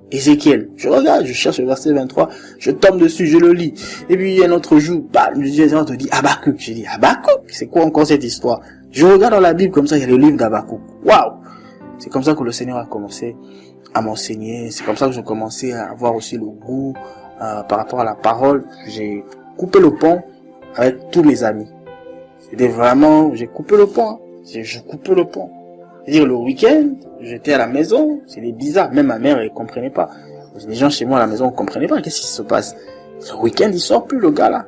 Ézéchiel. Je regarde, je cherche le verset 23, je tombe dessus, je le lis. Et puis un autre jour, bah, le Seigneur te dit Habakkuk. J'ai dit Habakkuk, c'est quoi encore cette histoire? Je regarde dans la Bible comme ça, il y a le livre d'Habakkuk. Waouh! C'est comme ça que le Seigneur a commencé à m'enseigner. C'est comme ça que j'ai commencé à avoir aussi le goût par rapport à la parole. J'ai coupé le pont avec tous mes amis. C'était vraiment, j'ai coupé le pont. Hein. Je coupais le pont. C'est-à-dire le week-end, j'étais à la maison. C'était bizarre. Même ma mère, elle comprenait pas. Les gens chez moi à la maison, ne comprenaient pas. Qu'est-ce qui se passe? Le week-end, il sort plus le gars là.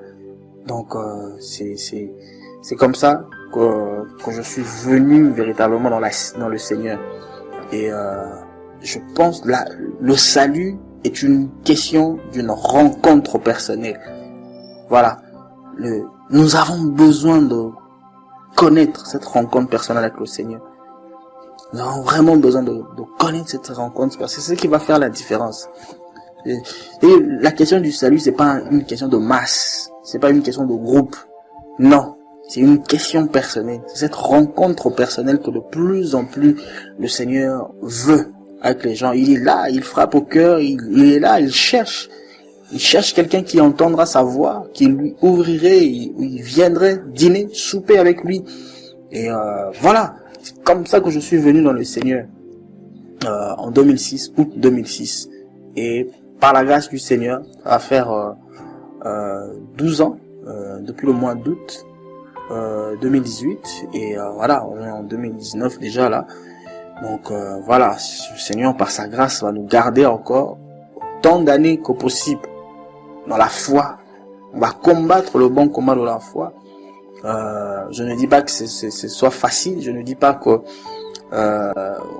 Donc c'est comme ça que je suis venu véritablement dans le Seigneur. Et je pense là, le salut est une question d'une rencontre personnelle. Voilà. Nous avons besoin de connaître cette rencontre personnelle avec le Seigneur. Nous avons vraiment besoin de connaître cette rencontre parce que c'est ce qui va faire la différence. Et la question du salut, c'est pas une question de masse. C'est pas une question de groupe. Non. C'est une question personnelle. C'est cette rencontre personnelle que de plus en plus le Seigneur veut avec les gens. Il est là, il frappe au cœur, il est là, il cherche. Il cherche quelqu'un qui entendra sa voix, qui lui ouvrirait, il viendrait dîner, souper avec lui. Et voilà, c'est comme ça que je suis venu dans le Seigneur en 2006, août 2006. Et par la grâce du Seigneur, ça va faire 12 ans, depuis le mois d'août 2018. Et voilà, on est en 2019 déjà là. Donc voilà, le Seigneur par sa grâce va nous garder encore tant d'années que possible dans la foi. On va combattre le bon combat de la foi. Je ne dis pas que ce soit facile, je ne dis pas que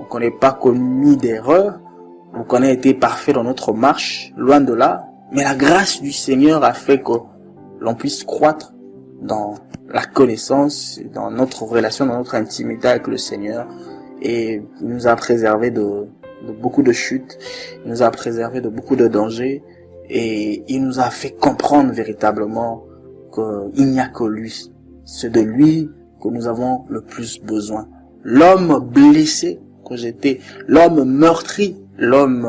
qu'on n'ait pas commis d'erreurs ou qu'on ait été parfait dans notre marche, loin de là. Mais la grâce du Seigneur a fait que l'on puisse croître dans la connaissance, dans notre relation, dans notre intimité avec le Seigneur. Et il nous a préservé de beaucoup de chutes, il nous a préservé de beaucoup de dangers, et il nous a fait comprendre véritablement qu'il n'y a que lui. C'est de lui que nous avons le plus besoin. L'homme blessé que j'étais, l'homme meurtri, l'homme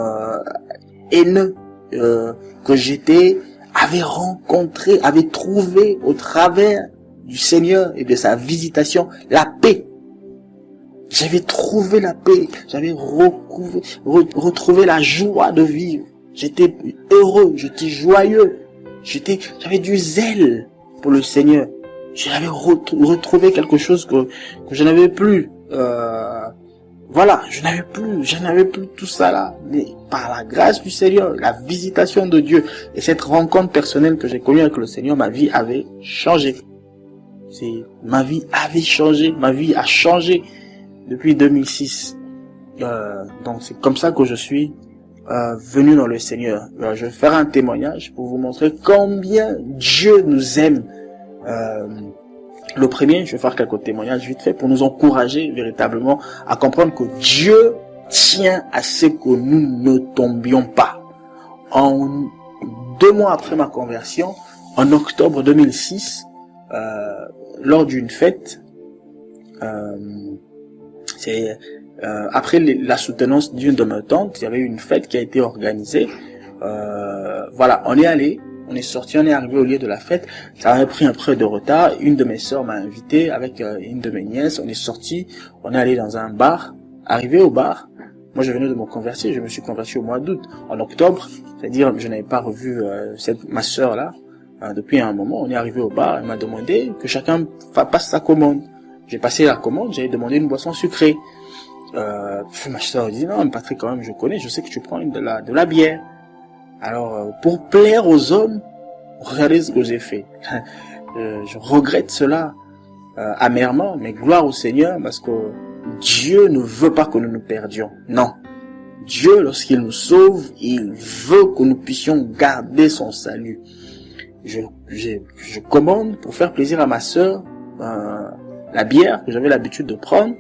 haineux que j'étais, avait trouvé au travers du Seigneur et de sa visitation la paix. J'avais trouvé la paix, j'avais retrouvé la joie de vivre. J'étais heureux, j'étais joyeux, j'avais du zèle pour le Seigneur. J'avais retrouvé quelque chose que je n'avais plus. Voilà, je n'avais plus tout ça là. Mais par la grâce du Seigneur, la visitation de Dieu et cette rencontre personnelle que j'ai connue avec le Seigneur, ma vie avait changé. Ma vie avait changé, ma vie a changé depuis 2006. Donc c'est comme ça que je suis venu dans le Seigneur. Je vais faire un témoignage pour vous montrer combien Dieu nous aime. Le premier, je vais faire quelques témoignages vite fait pour nous encourager véritablement à comprendre que Dieu tient à ce que nous ne tombions pas. En 2 mois après ma conversion, en octobre 2006, lors d'une fête, après la soutenance d'une de mes tantes, il y avait une fête qui a été organisée. Voilà, on est sorti, on est arrivé au lieu de la fête. Ça avait pris un peu de retard. Une de mes sœurs m'a invité avec une de mes nièces. On est sorti, on est allé dans un bar. Arrivé au bar, moi je venais de me convertir, je me suis converti au mois d'août. En octobre, c'est-à-dire je n'avais pas revu ma sœur là depuis un moment. On est arrivé au bar, elle m'a demandé que chacun passe sa commande. J'ai passé la commande, j'ai demandé une boisson sucrée. Ma sœur dit non, mais Patrick, quand même, je connais, je sais que tu prends de la bière. Alors, pour plaire aux hommes, regardez ce que j'ai fait. Je regrette cela amèrement, mais gloire au Seigneur, parce que Dieu ne veut pas que nous nous perdions. Non. Dieu, lorsqu'il nous sauve, il veut que nous puissions garder son salut. Je commande pour faire plaisir à ma sœur la bière que j'avais l'habitude de prendre,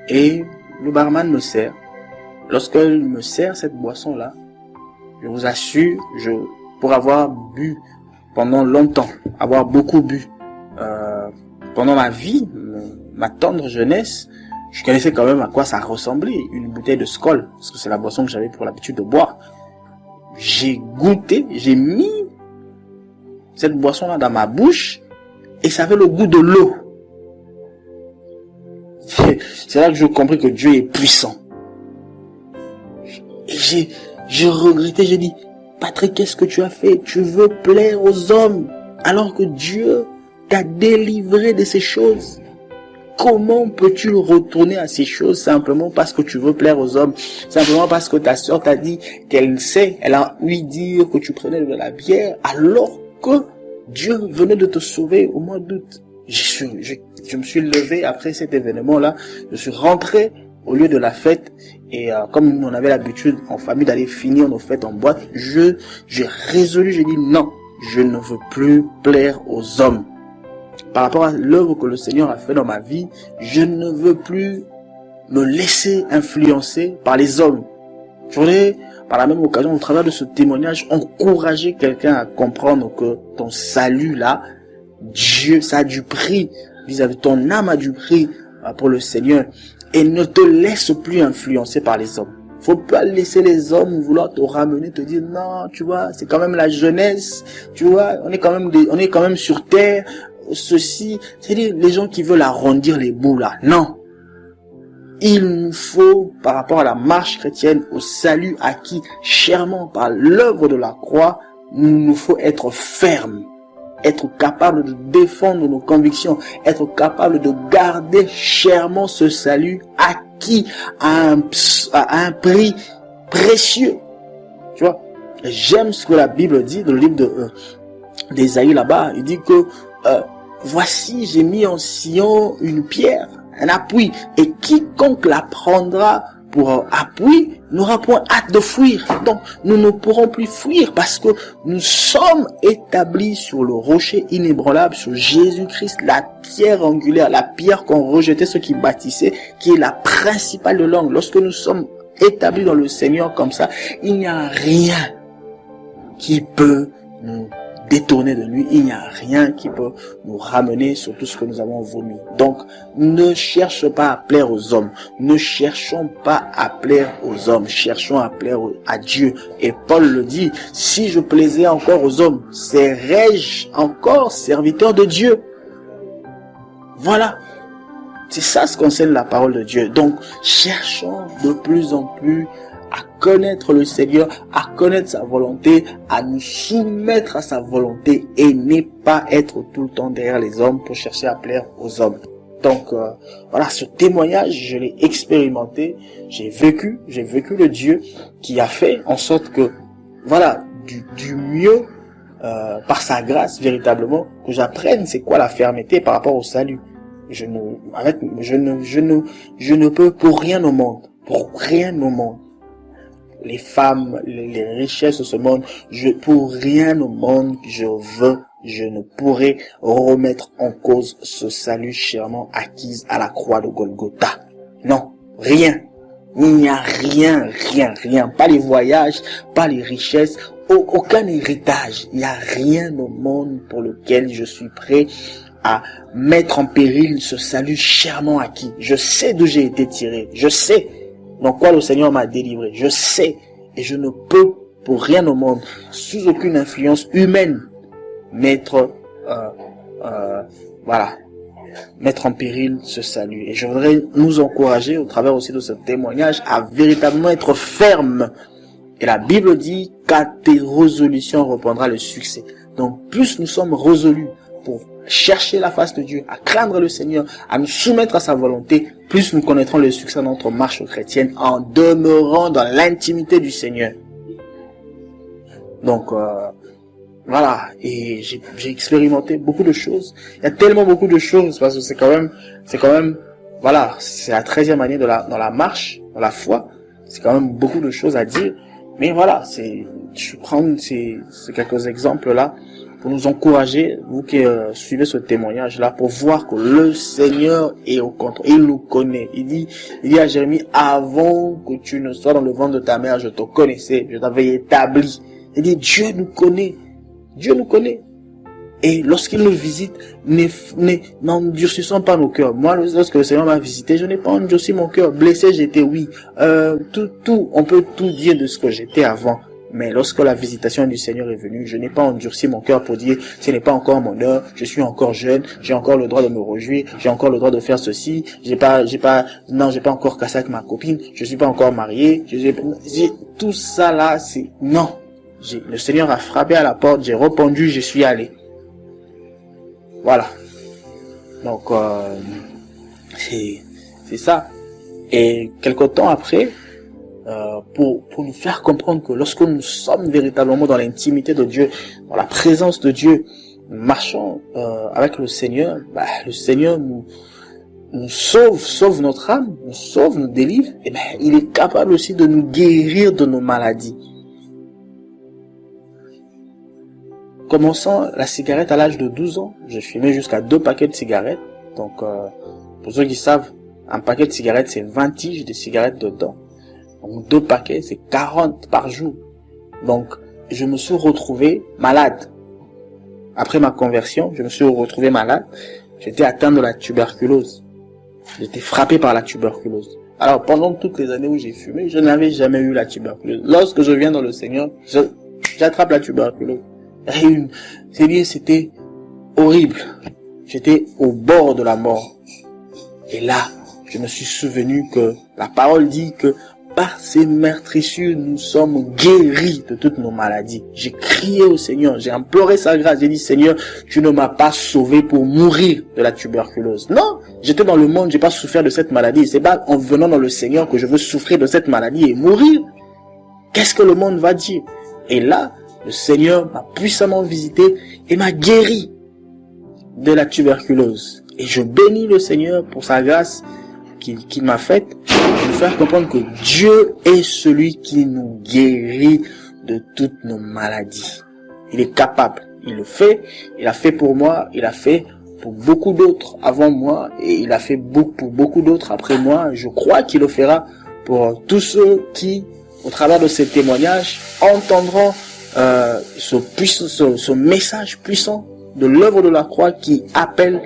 et le barman me sert. Lorsqu'il me sert cette boisson-là, je vous assure, pour avoir bu pendant longtemps, avoir beaucoup bu pendant ma vie, ma tendre jeunesse, je connaissais quand même à quoi ça ressemblait, une bouteille de Skol, parce que c'est la boisson que j'avais pour l'habitude de boire. J'ai goûté, j'ai mis cette boisson-là dans ma bouche, et ça avait le goût de l'eau. C'est là que je compris que Dieu est puissant. Et j'ai regretté, j'ai dit, Patrick, qu'est-ce que tu as fait? Tu veux plaire aux hommes, alors que Dieu t'a délivré de ces choses. Comment peux-tu retourner à ces choses simplement parce que tu veux plaire aux hommes? Simplement parce que ta sœur t'a dit qu'elle sait, elle a ouï dire que tu prenais de la bière, alors que Dieu venait de te sauver au mois d'août. Je me suis levé après cet événement-là, je suis rentré au lieu de la fête, et comme on avait l'habitude en famille d'aller finir nos fêtes en boîte, j'ai résolu, j'ai dit non, je ne veux plus plaire aux hommes. Par rapport à l'œuvre que le Seigneur a fait dans ma vie, je ne veux plus me laisser influencer par les hommes. Je voudrais, par la même occasion, au travers de ce témoignage, encourager quelqu'un à comprendre que ton salut là, Dieu, ça a du prix vis-à-vis de ton âme, a du prix pour le Seigneur. Et ne te laisse plus influencer par les hommes. Faut pas laisser les hommes vouloir te ramener, te dire non, tu vois, c'est quand même la jeunesse, tu vois, on est quand même sur terre, ceci, c'est-à-dire les gens qui veulent arrondir les bouts là. Non. Il nous faut, par rapport à la marche chrétienne, au salut acquis chèrement par l'œuvre de la croix, il nous faut être fermes. Être capable de défendre nos convictions, être capable de garder chèrement ce salut acquis à un prix précieux. Tu vois, j'aime ce que la Bible dit dans le livre d'Ésaïe là-bas. Il dit que voici, j'ai mis en Sion une pierre, un appui, et quiconque la prendra pour appui n'aura point hâte de fuir. Donc nous ne pourrons plus fuir parce que nous sommes établis sur le rocher inébranlable, sur Jésus-Christ, la pierre angulaire, la pierre qu'ont rejeté ceux qui bâtissaient, qui est la principale de l'angle. Lorsque nous sommes établis dans le Seigneur comme ça, il n'y a rien qui peut nous détourner de lui, il n'y a rien qui peut nous ramener sur tout ce que nous avons vomi. Donc, ne cherche pas à plaire aux hommes, ne cherchons pas à plaire aux hommes, cherchons à plaire à Dieu. Et Paul le dit, si je plaisais encore aux hommes, serais-je encore serviteur de Dieu? Voilà. C'est ça ce qu'enseigne la parole de Dieu. Donc, cherchons de plus en plus à connaître le Seigneur, à connaître sa volonté, à nous soumettre à sa volonté et ne pas être tout le temps derrière les hommes pour chercher à plaire aux hommes. Donc voilà, ce témoignage, je l'ai expérimenté, j'ai vécu le Dieu qui a fait en sorte que, voilà, du mieux, par sa grâce véritablement, que j'apprenne c'est quoi la fermeté par rapport au salut. Je ne peux pour rien au monde, les femmes, les richesses de ce monde, pour rien au monde je ne pourrai remettre en cause ce salut chèrement acquis à la croix de Golgotha. Non, rien. Il n'y a rien. Pas les voyages, pas les richesses, aucun héritage. Il n'y a rien au monde pour lequel je suis prêt à mettre en péril ce salut chèrement acquis. Je sais d'où j'ai été tiré. Je sais dans quoi le Seigneur m'a délivré. Je sais. Et je ne peux pour rien au monde, sous aucune influence humaine, mettre mettre en péril ce salut. Et je voudrais nous encourager, au travers aussi de ce témoignage, à véritablement être ferme. Et la Bible dit qu'à tes résolutions reprendra le succès. Donc plus nous sommes résolus pour chercher la face de Dieu, à craindre le Seigneur, à nous soumettre à sa volonté, plus nous connaîtrons le succès de notre marche chrétienne en demeurant dans l'intimité du Seigneur. Donc voilà, et j'ai expérimenté beaucoup de choses. Il y a tellement beaucoup de choses parce que c'est quand même, voilà, c'est la 13e année dans la marche, dans la foi. C'est quand même beaucoup de choses à dire. Mais voilà, je prends ces quelques exemples là pour nous encourager, vous qui suivez ce témoignage là, pour voir que le Seigneur est au contrôle. Il nous connaît. Il dit à Jérémie, avant que tu ne sois dans le ventre de ta mère, je te connaissais, je t'avais établi. Il dit, Dieu nous connaît. Dieu nous connaît. Et lorsqu'il nous visite, n'endurcissons pas nos cœurs. Moi, lorsque le Seigneur m'a visité, je n'ai pas endurci mon cœur. Blessé, j'étais, oui. On peut tout dire de ce que j'étais avant. Mais lorsque la visitation du Seigneur est venue, je n'ai pas endurci mon cœur pour dire, ce n'est pas encore mon heure, je suis encore jeune, j'ai encore le droit de me réjouir, j'ai encore le droit de faire ceci, j'ai pas encore cassé avec ma copine, je suis pas encore marié, tout ça là, c'est, non. Le Seigneur a frappé à la porte, j'ai répondu, je suis allé. Voilà. Donc, c'est ça. Et quelque temps après, pour nous faire comprendre que lorsque nous sommes véritablement dans l'intimité de Dieu, dans la présence de Dieu, nous marchons avec le Seigneur, le Seigneur nous sauve notre âme, nous sauve, nous délivre, et il est capable aussi de nous guérir de nos maladies. Commençant la cigarette à l'âge de 12 ans, j'ai fumé jusqu'à 2 paquets de cigarettes. Donc, pour ceux qui savent, un paquet de cigarettes, c'est 20 tiges de cigarettes dedans. Donc, 2 paquets, c'est 40 par jour. Donc, je me suis retrouvé malade. Après ma conversion, je me suis retrouvé malade. J'étais atteint de la tuberculose. J'étais frappé par la tuberculose. Alors, pendant toutes les années où j'ai fumé, je n'avais jamais eu la tuberculose. Lorsque je viens dans le Seigneur, j'attrape la tuberculose. C'était horrible. J'étais au bord de la mort. Et là, je me suis souvenu que la parole dit que par ces meurtrissures, nous sommes guéris de toutes nos maladies. J'ai crié au Seigneur, j'ai imploré sa grâce. J'ai dit, Seigneur, tu ne m'as pas sauvé pour mourir de la tuberculose. Non, j'étais dans le monde, j'ai pas souffert de cette maladie. C'est pas en venant dans le Seigneur que je veux souffrir de cette maladie et mourir. Qu'est-ce que le monde va dire? Et là, le Seigneur m'a puissamment visité et m'a guéri de la tuberculose. Et je bénis le Seigneur pour sa grâce qu'il m'a faite, de nous faire comprendre que Dieu est celui qui nous guérit de toutes nos maladies. Il est capable, il le fait, il a fait pour moi, il a fait pour beaucoup d'autres avant moi, et il a fait pour beaucoup d'autres après moi. Je crois qu'il le fera pour tous ceux qui, au travers de ces témoignages, entendront ce message puissant de l'œuvre de la croix qui appelle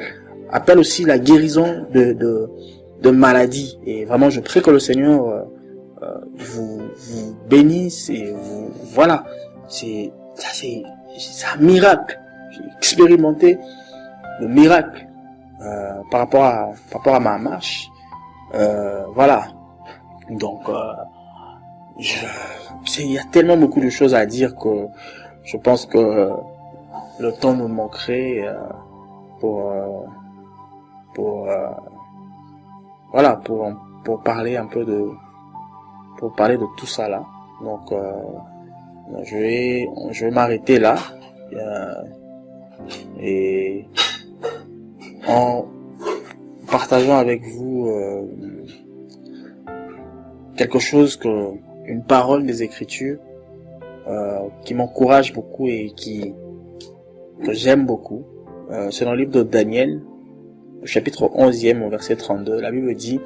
aussi la guérison de maladies. Et vraiment, je prie que le Seigneur vous bénisse et voilà. C'est un miracle. J'ai expérimenté le miracle par rapport à ma marche. Voilà. Donc il y a tellement beaucoup de choses à dire que je pense que le temps nous manquerait pour parler un peu pour parler de tout ça là. Donc je vais m'arrêter là et en partageant avec vous quelque chose une parole des Écritures qui m'encourage beaucoup et que j'aime beaucoup. C'est dans le livre de Daniel, au chapitre 11e, au verset 32. La Bible dit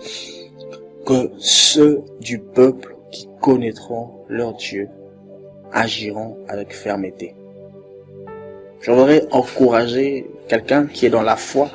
que ceux du peuple qui connaîtront leur Dieu agiront avec fermeté. Je voudrais encourager quelqu'un qui est dans la foi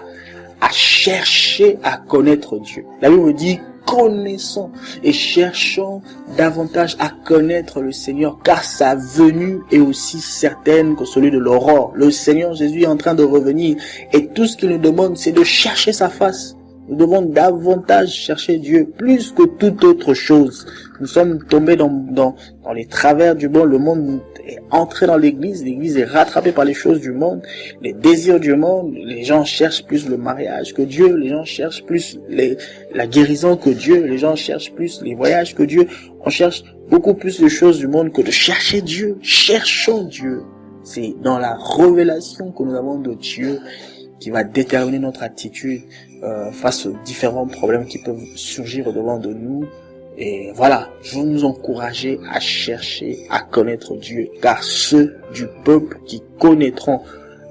à chercher à connaître Dieu. La Bible me dit, connaissons et cherchons davantage à connaître le Seigneur, car sa venue est aussi certaine que celui de l'aurore. Le Seigneur Jésus est en train de revenir et tout ce qu'il nous demande, c'est de chercher sa face. Nous devons davantage chercher Dieu, plus que toute autre chose. Nous sommes tombés dans les travers du monde. Le monde est entré dans l'église. L'église est rattrapée par les choses du monde, les désirs du monde. Les gens cherchent plus le mariage que Dieu. Les gens cherchent plus la guérison que Dieu. Les gens cherchent plus les voyages que Dieu. On cherche beaucoup plus de choses du monde que de chercher Dieu. Cherchons Dieu. C'est dans la révélation que nous avons de Dieu qui va déterminer notre attitude face aux différents problèmes qui peuvent surgir au-devant de nous. Et voilà, je veux nous encourager à chercher à connaître Dieu, car ceux du peuple qui connaîtront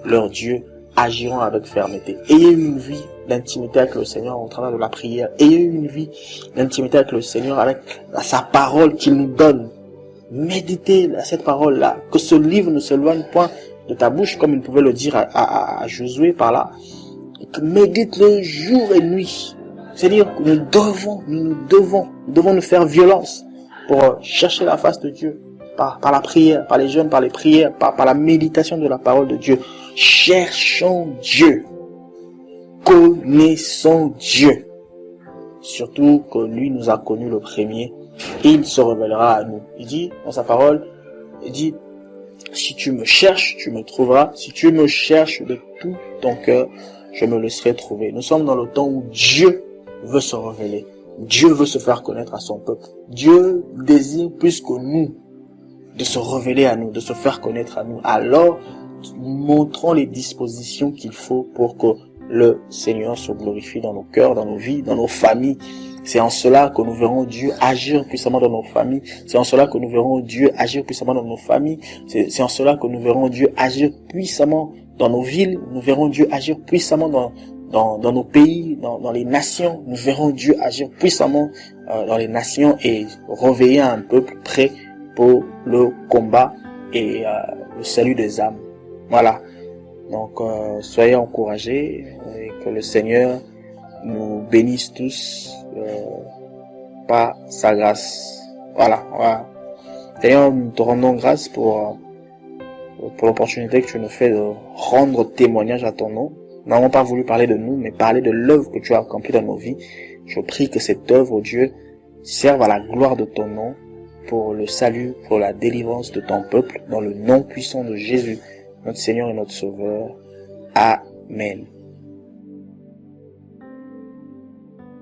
leur Dieu agiront avec fermeté. Ayez une vie d'intimité avec le Seigneur au travers de la prière. Ayez une vie d'intimité avec le Seigneur, avec sa parole qu'il nous donne. Méditez à cette parole-là, que ce livre ne s'éloigne point de ta bouche, comme il pouvait le dire à Josué par là. Médite-le jour et nuit. C'est-à-dire que nous devons nous faire violence pour chercher la face de Dieu par la prière, par les jeûnes, par les prières, par la méditation de la parole de Dieu. Cherchons Dieu. Connaissons Dieu. Surtout que lui nous a connus le premier. Il se révélera à nous. Il dit dans sa parole, il dit, si tu me cherches, tu me trouveras. Si tu me cherches de tout ton cœur, je me laisserai trouver. Nous sommes dans le temps où Dieu veut se révéler. Dieu veut se faire connaître à son peuple. Dieu désire plus que nous de se révéler à nous, de se faire connaître à nous. Alors, montrons les dispositions qu'il faut pour que le Seigneur se glorifie dans nos cœurs, dans nos vies, dans nos familles. C'est en cela que nous verrons Dieu agir puissamment dans nos familles. C'est en cela que nous verrons Dieu agir puissamment dans nos familles. C'est en cela que nous verrons Dieu agir puissamment dans nos villes. Nous verrons Dieu agir puissamment dans nos pays, dans les nations. Nous verrons Dieu agir puissamment dans les nations et réveiller un peuple prêt pour le combat et le salut des âmes. Voilà. Donc, soyez encouragés et que le Seigneur nous bénisse tous par sa grâce. Voilà. D'ailleurs, nous te rendons grâce pour l'opportunité que tu nous fais de rendre témoignage à ton nom. Nous n'avons pas voulu parler de nous, mais parler de l'œuvre que tu as accomplie dans nos vies. Je prie que cette œuvre, Dieu, serve à la gloire de ton nom, pour le salut, pour la délivrance de ton peuple, dans le nom puissant de Jésus, notre Seigneur et notre Sauveur. Amen.